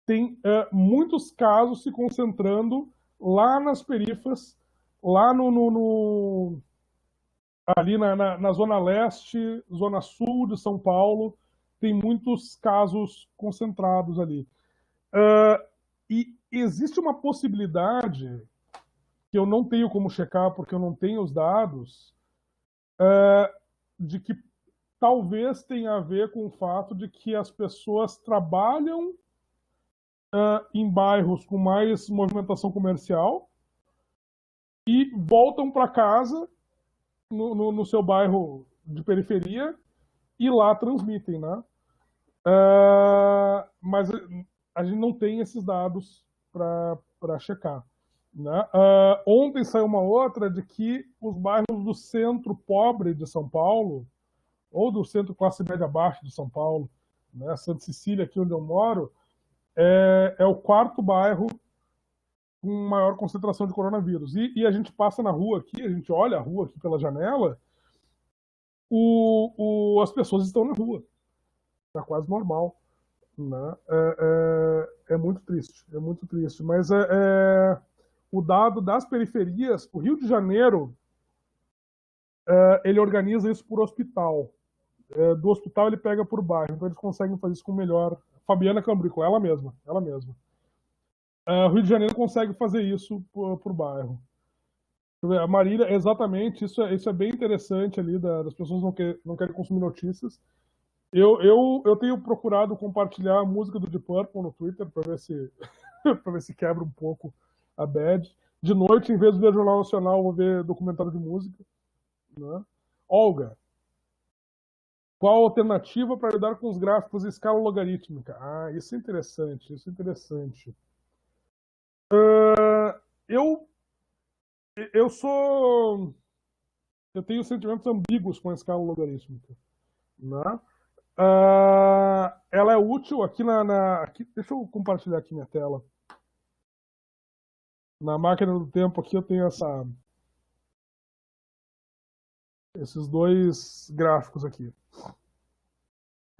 tem muitos casos se concentrando lá nas perifas, lá ali na Zona Leste, Zona Sul de São Paulo, tem muitos casos concentrados ali. E existe uma possibilidade, que eu não tenho como checar porque eu não tenho os dados, de que talvez tenha a ver com o fato de que as pessoas trabalham em bairros com mais movimentação comercial e voltam para casa no seu bairro de periferia e lá transmitem, né? Mas a gente não tem esses dados para checar. Né? Ontem saiu uma outra de que os bairros do centro pobre de São Paulo, ou do centro classe média baixa de São Paulo, né? Santa Cecília, aqui onde eu moro, é o quarto bairro com maior concentração de coronavírus. E a gente passa na rua aqui, a gente olha a rua aqui pela janela, as pessoas estão na rua. Está quase normal. Né? É muito triste, é muito triste. Mas o dado das periferias, o Rio de Janeiro, ele organiza isso por hospital. Do hospital ele pega por bairro, então eles conseguem fazer isso com melhor. Fabiana Cambrico, ela mesma. O Rio de Janeiro consegue fazer isso por bairro. A Marília, exatamente, isso é bem interessante ali, das pessoas não querem consumir notícias. Eu tenho procurado compartilhar a música do Deep Purple no Twitter para ver se para ver se quebra um pouco a bad. De noite, em vez de ver Jornal Nacional, vou ver documentário de música. Né? Olga, qual a alternativa para lidar com os gráficos em escala logarítmica? Isso é interessante, isso é interessante. Eu tenho sentimentos ambíguos com a escala logarítmica. Né? Ela é útil aqui aqui, deixa eu compartilhar aqui minha tela. Na máquina do tempo aqui eu tenho esses dois gráficos aqui.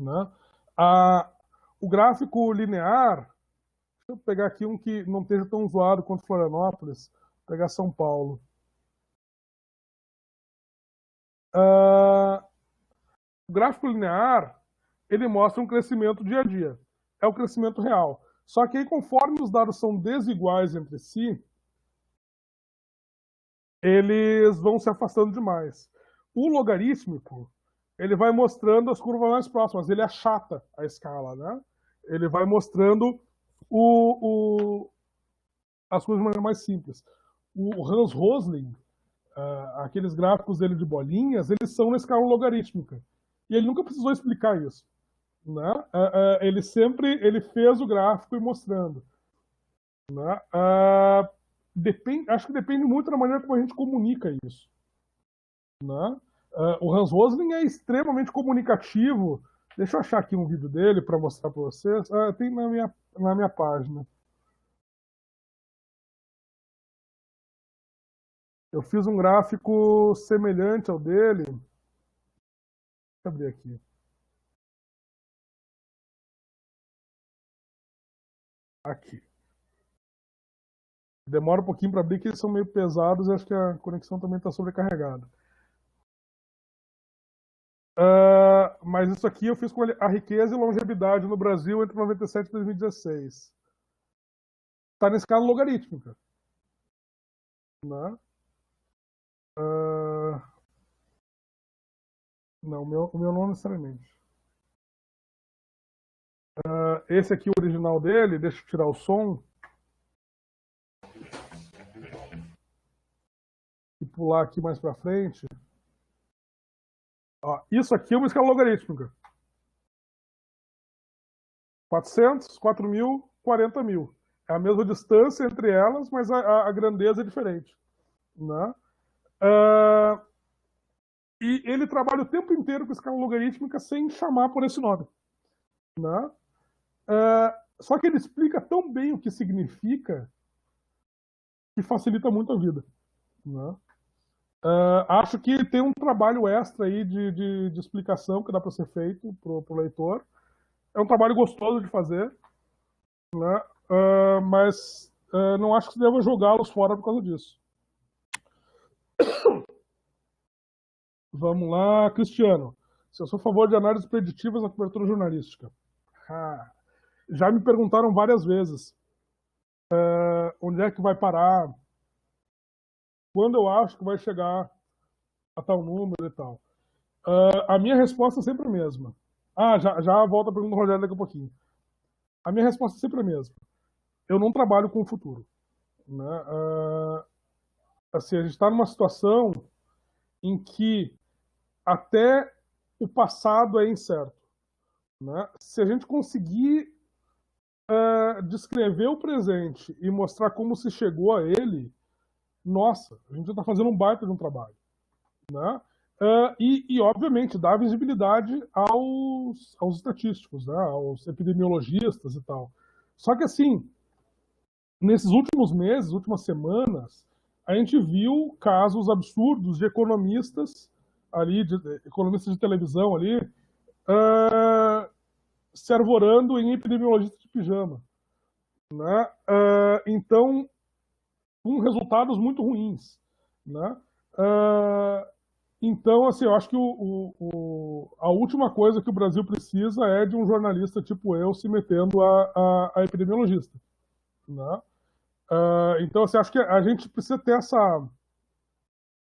Né? O gráfico linear, deixa eu pegar aqui um que não esteja tão zoado quanto Florianópolis, vou pegar São Paulo. O gráfico linear, ele mostra um crescimento dia a dia. É o crescimento real. Só que aí, conforme os dados são desiguais entre si, eles vão se afastando demais. O logarítmico, ele vai mostrando as curvas mais próximas, ele achata a escala, né? Ele vai mostrando as coisas de maneira mais simples. O Hans Rosling, aqueles gráficos dele de bolinhas, eles são na escala logarítmica. E ele nunca precisou explicar isso. Né? Ele fez o gráfico e mostrando. Né? Acho que depende muito da maneira como a gente comunica isso. Né? O Hans Rosling é extremamente comunicativo. Deixa eu achar aqui um vídeo dele para mostrar para vocês. Tem na minha página. Eu fiz um gráfico semelhante ao dele. Deixa eu abrir aqui. Aqui. Demora um pouquinho para abrir, que eles são meio pesados e acho que a conexão também está sobrecarregada. Mas isso aqui eu fiz com a riqueza e longevidade no Brasil entre 97 e 2016. Está na escala logarítmica. Né? Não, o meu não necessariamente. Esse aqui, o original dele, deixa eu tirar o som. E pular aqui mais para frente. Isso aqui é uma escala logarítmica. 400, 4.000, 40.000. É a mesma distância entre elas, mas a grandeza é diferente. Né? E ele trabalha o tempo inteiro com escala logarítmica sem chamar por esse nome. Né? Só que ele explica tão bem o que significa que facilita muito a vida. Né? Acho que tem um trabalho extra aí de explicação que dá para ser feito para o leitor. É um trabalho gostoso de fazer, né? Mas não acho que se deva jogá-los fora por causa disso. Vamos lá, Cristiano. Se eu sou a favor de análises preditivas na cobertura jornalística. Já me perguntaram várias vezes onde é que vai parar, quando eu acho que vai chegar a tal número e tal. A minha resposta é sempre a mesma. Já volto a pergunta do Rogério daqui a pouquinho. A minha resposta é sempre a mesma. Eu não trabalho com o futuro. Né? Assim, a gente está numa situação em que até o passado é incerto, né? Se a gente conseguir descrever o presente e mostrar como se chegou a ele, nossa, a gente está fazendo um baita de um trabalho, né? Obviamente, dá visibilidade aos estatísticos, né? Aos epidemiologistas e tal. Só que, assim, nesses últimos meses, últimas semanas, a gente viu casos absurdos de economistas ali, economistas de televisão ali, se arvorando em epidemiologistas de pijama, né? Então, com resultados muito ruins, né? Então, assim, eu acho que a última coisa que o Brasil precisa é de um jornalista tipo eu se metendo a epidemiologista, né? Então, assim, acho que a gente precisa ter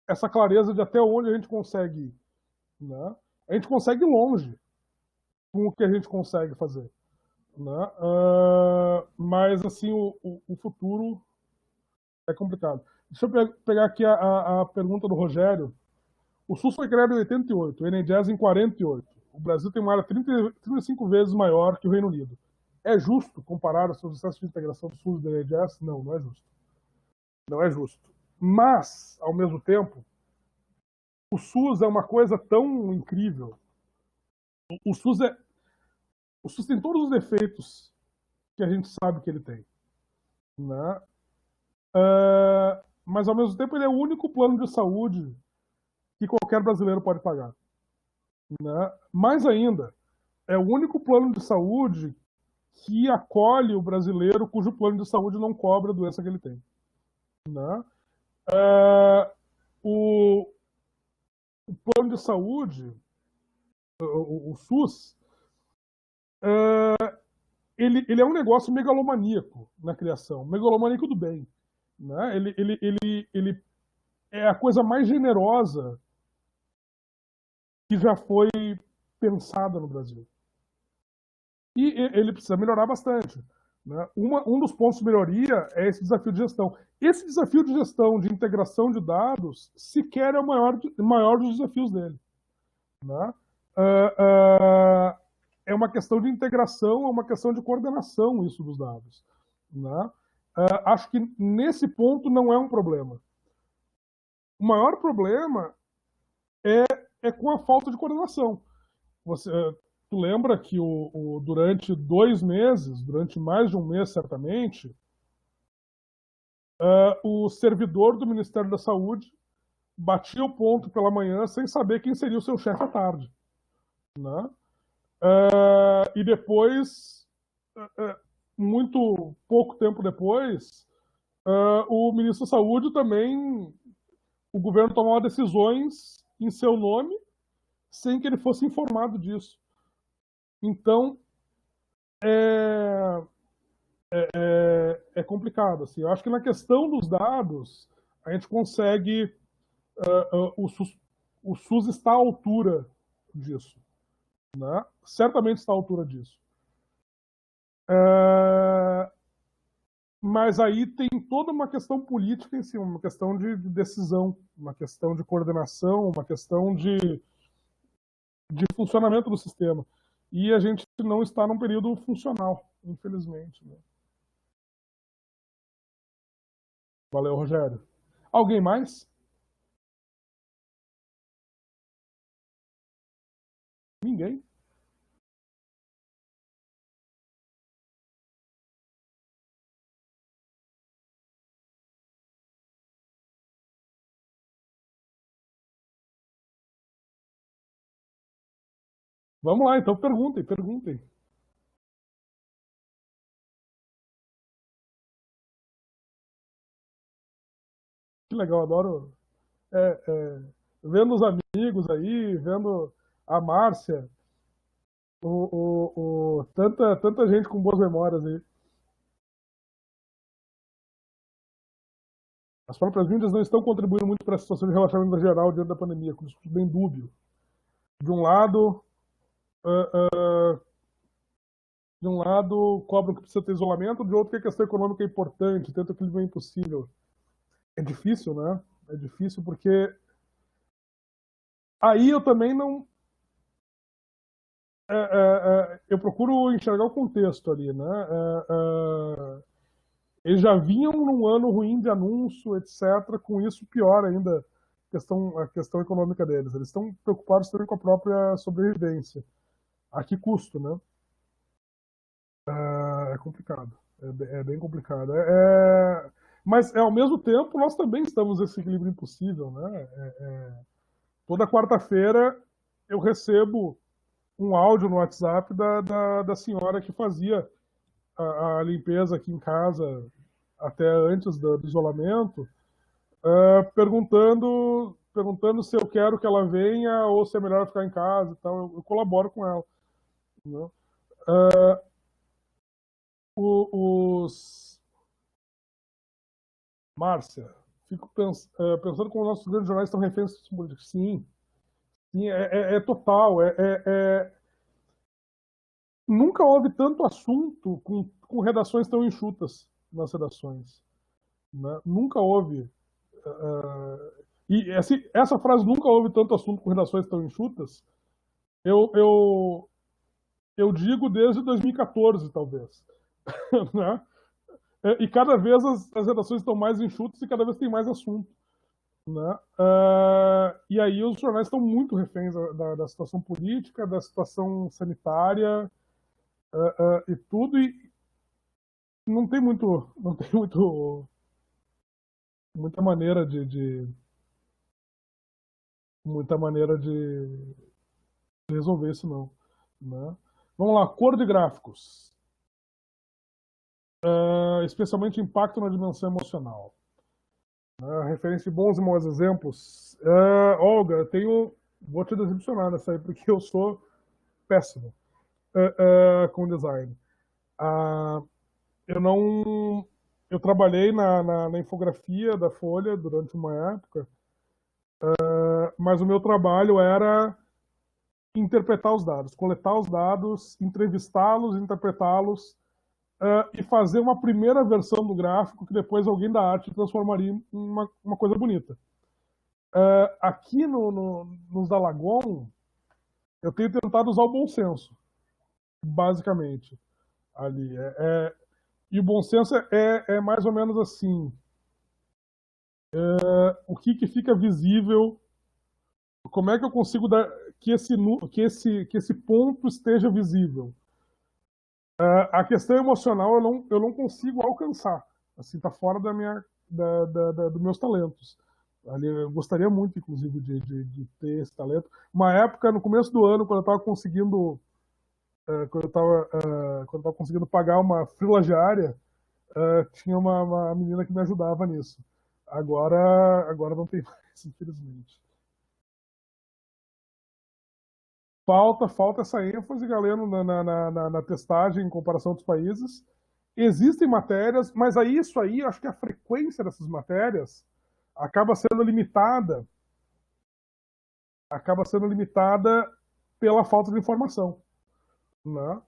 essa clareza de até onde a gente consegue ir, né? A gente consegue ir longe com o que a gente consegue fazer, né? Mas, assim, o futuro é complicado. Deixa eu pegar aqui a pergunta do Rogério. O SUS foi criado em 88, o NHS em 48. O Brasil tem uma área 35 vezes maior que o Reino Unido. É justo comparar os processos de integração do SUS e do NHS? Não, não é justo. Não é justo. Mas, ao mesmo tempo, o SUS é uma coisa tão incrível. O SUS tem todos os defeitos que a gente sabe que ele tem, né? Mas, ao mesmo tempo, ele é o único plano de saúde que qualquer brasileiro pode pagar, né? Mais ainda, é o único plano de saúde que acolhe o brasileiro cujo plano de saúde não cobra a doença que ele tem, né? O plano de saúde, o SUS, ele é um negócio megalomaníaco na criação, megalomaníaco do bem, né? Ele é a coisa mais generosa que já foi pensada no Brasil. E ele precisa melhorar bastante, né? Um dos pontos de melhoria é esse desafio de gestão. Esse desafio de gestão, de integração de dados, sequer é o maior dos desafios dele, né? É uma questão de integração, é uma questão de coordenação isso dos dados, né? Acho que nesse ponto não é um problema. O maior problema é com a falta de coordenação. Tu lembra que durante 2 meses, durante mais de um mês certamente, o servidor do Ministério da Saúde batia o ponto pela manhã sem saber quem seria o seu chefe à tarde, né? E depois, muito pouco tempo depois, o ministro da Saúde também, o governo tomava decisões em seu nome sem que ele fosse informado disso. Então, é complicado. Assim. Eu acho que na questão dos dados, a gente consegue... o SUS está à altura disso, né? Certamente está à altura disso. Mas aí tem toda uma questão política em cima, uma questão de decisão, uma questão de coordenação, uma questão de funcionamento do sistema. E a gente não está num período funcional, infelizmente. Né? Valeu, Rogério. Alguém mais? Ninguém? Vamos lá, então perguntem. Que legal, adoro vendo os amigos aí, vendo a Márcia, tanta gente com boas memórias aí. As próprias mídias não estão contribuindo muito para a situação de relaxamento geral diante da pandemia, com isso bem dúbio. De um lado, cobram que precisa ter isolamento, de outro que a questão econômica é importante, tanto que ele é impossível. É difícil, né? É difícil porque Aí eu também não... eu procuro enxergar o contexto ali, né? Eles já vinham num ano ruim de anúncio, etc. Com isso, pior ainda a questão econômica deles. Eles estão preocupados também com a própria sobrevivência. A que custo, né? É complicado. É bem complicado. Mas, ao mesmo tempo, nós também estamos nesse equilíbrio impossível, né? Toda quarta-feira eu recebo um áudio no WhatsApp da senhora que fazia a limpeza aqui em casa até antes do isolamento, perguntando se eu quero que ela venha ou se é melhor ficar em casa e tal. Eu colaboro com ela, né? Os... Márcia, fico pensando como nossos grandes jornais estão reféns dos políticos. Sim, sim, total. Nunca houve tanto assunto com redações tão enxutas nas redações, né? Nunca houve. E assim, essa frase, nunca houve tanto assunto com redações tão enxutas, eu digo desde 2014, talvez. Né? E cada vez as redações estão mais enxutas e cada vez tem mais assunto. Né? E aí os jornais estão muito reféns da situação política, da situação sanitária e tudo, e não tem muita maneira muita maneira de resolver isso, não. Né? Vamos lá, cor de gráficos. Especialmente impacto na dimensão emocional. Referência de bons e maus exemplos. Olga, vou te decepcionar nessa aí, porque eu sou péssimo com design. Eu trabalhei na infografia da Folha durante uma época, mas o meu trabalho era interpretar os dados, coletar os dados, entrevistá-los, interpretá-los e fazer uma primeira versão do gráfico que depois alguém da arte transformaria em uma coisa bonita. Aqui nos Dalagon, eu tenho tentado usar o bom senso, basicamente, ali. E o bom senso é mais ou menos assim, o que fica visível, como é que eu consigo dar que esse ponto esteja visível. A questão emocional eu não consigo alcançar, assim, tá fora dos meus talentos. Ali, eu gostaria muito, inclusive, de ter esse talento. Uma época, no começo do ano, quando eu estava conseguindo pagar uma frila diária, tinha uma menina que me ajudava nisso. Agora não tem mais, infelizmente. Falta essa ênfase, galera, na testagem em comparação a outros países. Existem matérias, mas isso aí, acho que a frequência dessas matérias acaba sendo limitada pela falta de informação, né?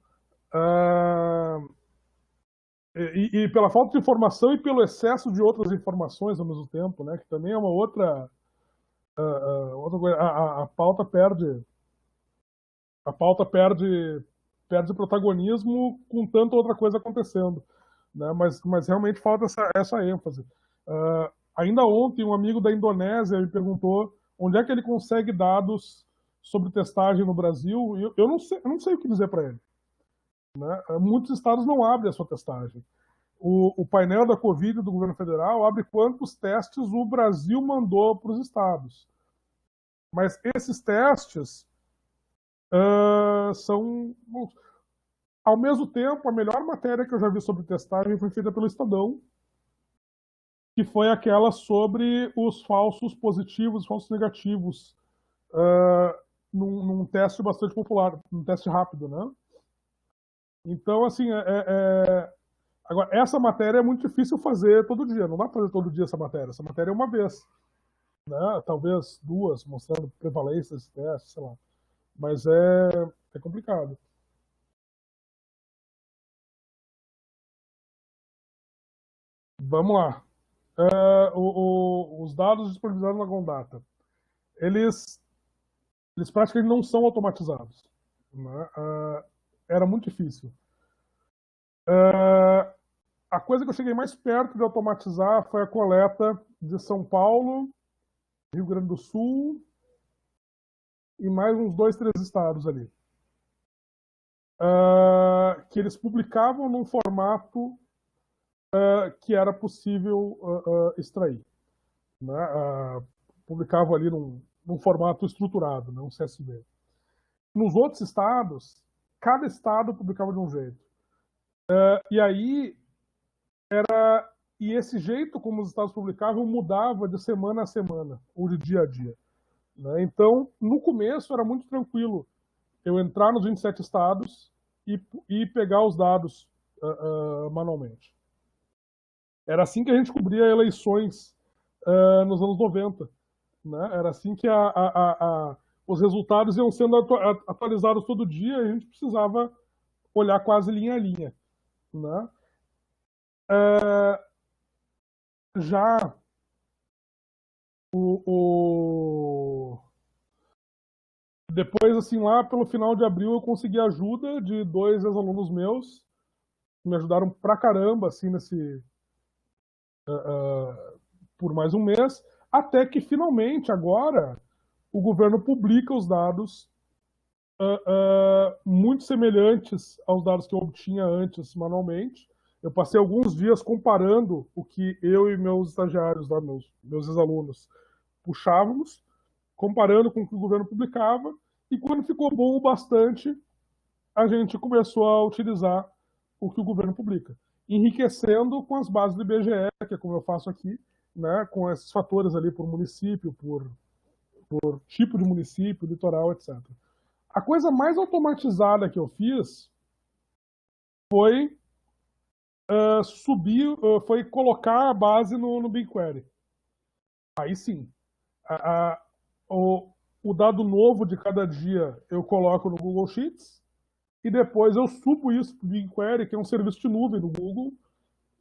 E pela falta de informação e pelo excesso de outras informações ao mesmo tempo, né? Que também é uma outra coisa. A pauta perde protagonismo com tanta outra coisa acontecendo, né? Mas realmente falta essa ênfase. Ainda ontem, um amigo da Indonésia me perguntou onde é que ele consegue dados sobre testagem no Brasil. E eu não sei o que dizer para ele. Né? Muitos estados não abrem a sua testagem. O painel da Covid do governo federal abre quantos testes o Brasil mandou para os estados. Mas esses testes são... Ao mesmo tempo, a melhor matéria que eu já vi sobre testagem foi feita pelo Estadão, que foi aquela sobre os falsos positivos, os falsos negativos, num teste bastante popular, num teste rápido, né? Então, assim, agora, essa matéria é muito difícil fazer todo dia, não dá para fazer todo dia essa matéria. Essa matéria é uma vez, né? Talvez duas, mostrando prevalência desse teste, sei lá. Mas é complicado. Vamos lá. Os dados disponibilizados na Gondata, eles eles praticamente não são automatizados, né? Era muito difícil. A coisa que eu cheguei mais perto de automatizar foi a coleta de São Paulo, Rio Grande do Sul e mais uns 2, 3 estados ali. Que eles publicavam num formato que era possível extrair, né? Publicavam ali num formato estruturado, né? Um CSV. Nos outros estados, cada estado publicava de um jeito. E aí e esse jeito como os estados publicavam mudava de semana a semana, ou de dia a dia, né? Então, no começo era muito tranquilo eu entrar nos 27 estados e pegar os dados manualmente. Era assim que a gente cobria eleições nos anos 90. Né? Era assim que os resultados iam sendo atualizados todo dia e a gente precisava olhar quase linha a linha. Né? Já depois, assim, lá pelo final de abril, eu consegui ajuda de 2 ex-alunos meus, que me ajudaram pra caramba, assim, por mais um mês, até que finalmente, agora, o governo publica os dados muito semelhantes aos dados que eu obtinha antes manualmente. Eu passei alguns dias comparando o que eu e meus estagiários, lá, meus ex-alunos, puxávamos, comparando com o que o governo publicava, e quando ficou bom o bastante, a gente começou a utilizar o que o governo publica, enriquecendo com as bases do IBGE, que é como eu faço aqui, né, com esses fatores ali por município, por tipo de município, litoral, etc. A coisa mais automatizada que eu fiz foi foi colocar a base no BigQuery. Aí sim, o dado novo de cada dia eu coloco no Google Sheets e depois eu subo isso para o BigQuery, que é um serviço de nuvem no Google.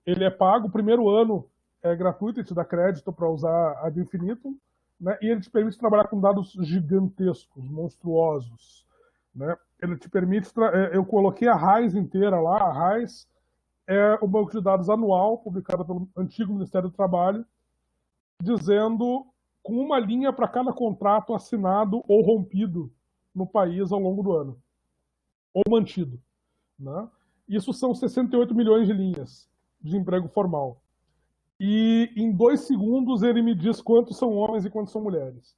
Ele é pago, o primeiro ano é gratuito, ele te dá crédito para usar ad infinitum, né? E ele te permite trabalhar com dados gigantescos, monstruosos. Né? Ele te permite. Eu coloquei a RAIS inteira lá. A RAIS é o banco de dados anual, publicado pelo antigo Ministério do Trabalho, dizendo com uma linha para cada contrato assinado ou rompido no país ao longo do ano, ou mantido. Né? Isso são 68 milhões de linhas de emprego formal. E em 2 segundos ele me diz quantos são homens e quantos são mulheres.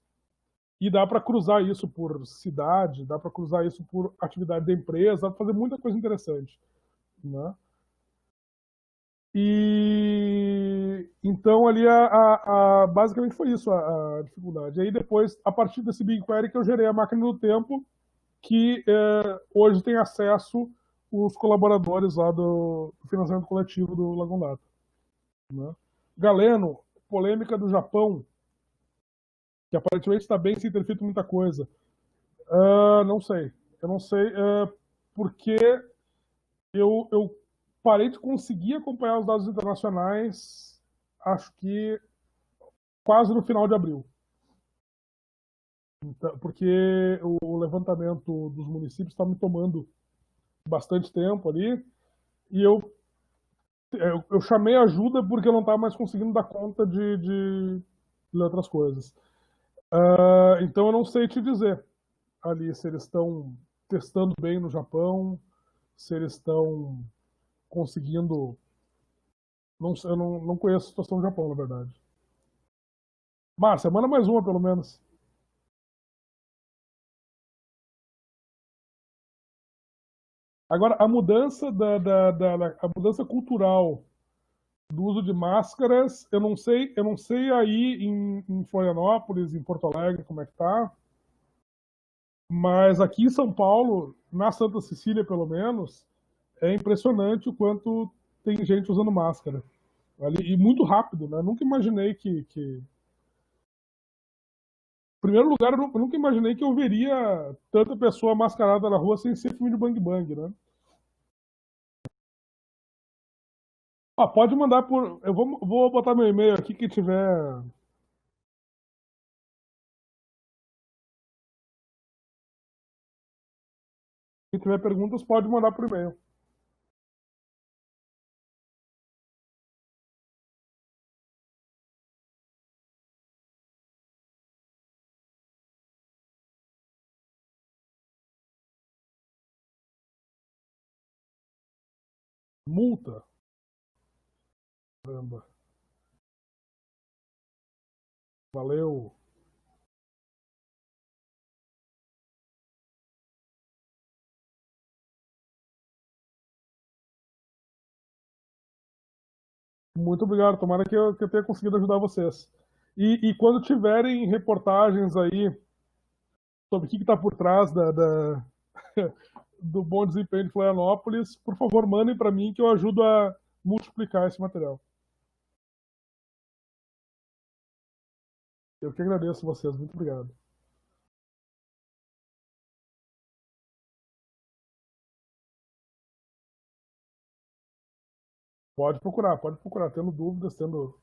E dá para cruzar isso por cidade, dá para cruzar isso por atividade da empresa, dá para fazer muita coisa interessante. Né? E então ali basicamente foi isso a dificuldade. Aí depois, a partir desse BigQuery, que eu gerei a máquina do tempo, que hoje tem acesso os colaboradores lá do financiamento coletivo do Lagoon Data. Né? Galeno, polêmica do Japão, que aparentemente está bem sem ter feito muita coisa. Não sei. Eu não sei porque eu parei de conseguir acompanhar os dados internacionais, acho que quase no final de abril. Então, porque o levantamento dos municípios está me tomando bastante tempo ali, e eu chamei ajuda porque eu não estava mais conseguindo dar conta de outras coisas. Então eu não sei te dizer ali se eles estão testando bem no Japão, se eles estão conseguindo. Eu não conheço a situação do Japão, na verdade. Márcia, manda mais uma, pelo menos. Agora, a mudança a mudança cultural do uso de máscaras, eu não sei aí em Florianópolis, em Porto Alegre, como é que tá, mas aqui em São Paulo, na Santa Cecília, pelo menos, é impressionante o quanto tem gente usando máscara. Ali, e muito rápido, né? Eu nunca imaginei que... Em primeiro lugar, eu nunca imaginei que eu veria tanta pessoa mascarada na rua sem ser filme de Bang Bang, né? Pode mandar por... Eu vou botar meu e-mail aqui que tiver Se tiver perguntas, pode mandar por e-mail. Multa. Caramba. Valeu. Muito obrigado. Tomara que eu tenha conseguido ajudar vocês. E quando tiverem reportagens aí sobre o que está por trás do bom desempenho de Florianópolis, por favor, mandem para mim que eu ajudo a multiplicar esse material. Eu que agradeço vocês. Muito obrigado. Pode procurar. Tendo dúvidas, tendo.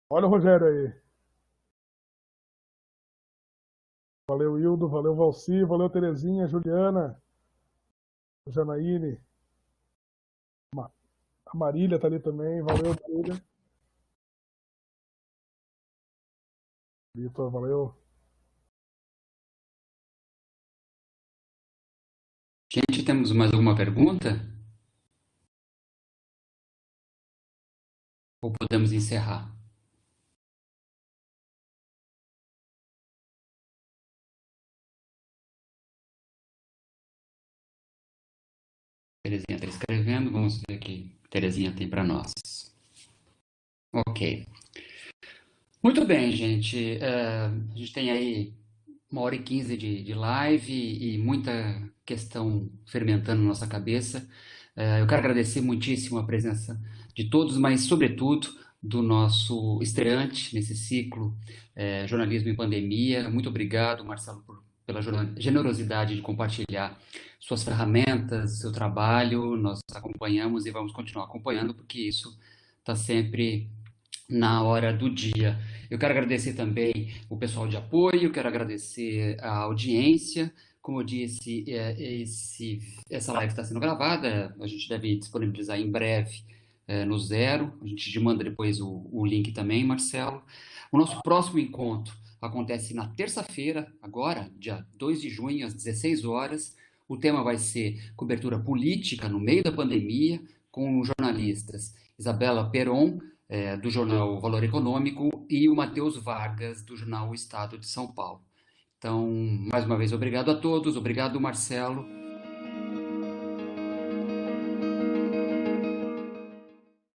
Olha o Rogério aí. Valeu, Hildo. Valeu, Valci. Valeu, Terezinha, Juliana, Janaíne. A Marília tá ali também. Valeu, Marília. Vitor, valeu. Gente, temos mais alguma pergunta? Ou podemos encerrar? Terezinha está escrevendo, vamos ver o que Terezinha tem para nós. Ok. Muito bem, gente. A gente tem aí 1h15 de live e muita questão fermentando na nossa cabeça. Eu quero agradecer muitíssimo a presença de todos, mas, sobretudo, do nosso estreante nesse ciclo, Jornalismo em Pandemia. Muito obrigado, Marcelo, pela generosidade de compartilhar suas ferramentas, seu trabalho. Nós acompanhamos e vamos continuar acompanhando, porque isso está sempre na hora do dia. Eu quero agradecer também o pessoal de apoio, quero agradecer a audiência. Como eu disse, essa live está sendo gravada, a gente deve disponibilizar em breve no Zero. A gente te manda depois o link também, Marcelo. O nosso próximo encontro acontece na terça-feira, agora, dia 2 de junho, às 16 horas. O tema vai ser cobertura política no meio da pandemia, com jornalistas Isabela Peron, do jornal Valor Econômico, e o Matheus Vargas, do jornal O Estado de São Paulo. Então, mais uma vez, obrigado a todos, obrigado, Marcelo.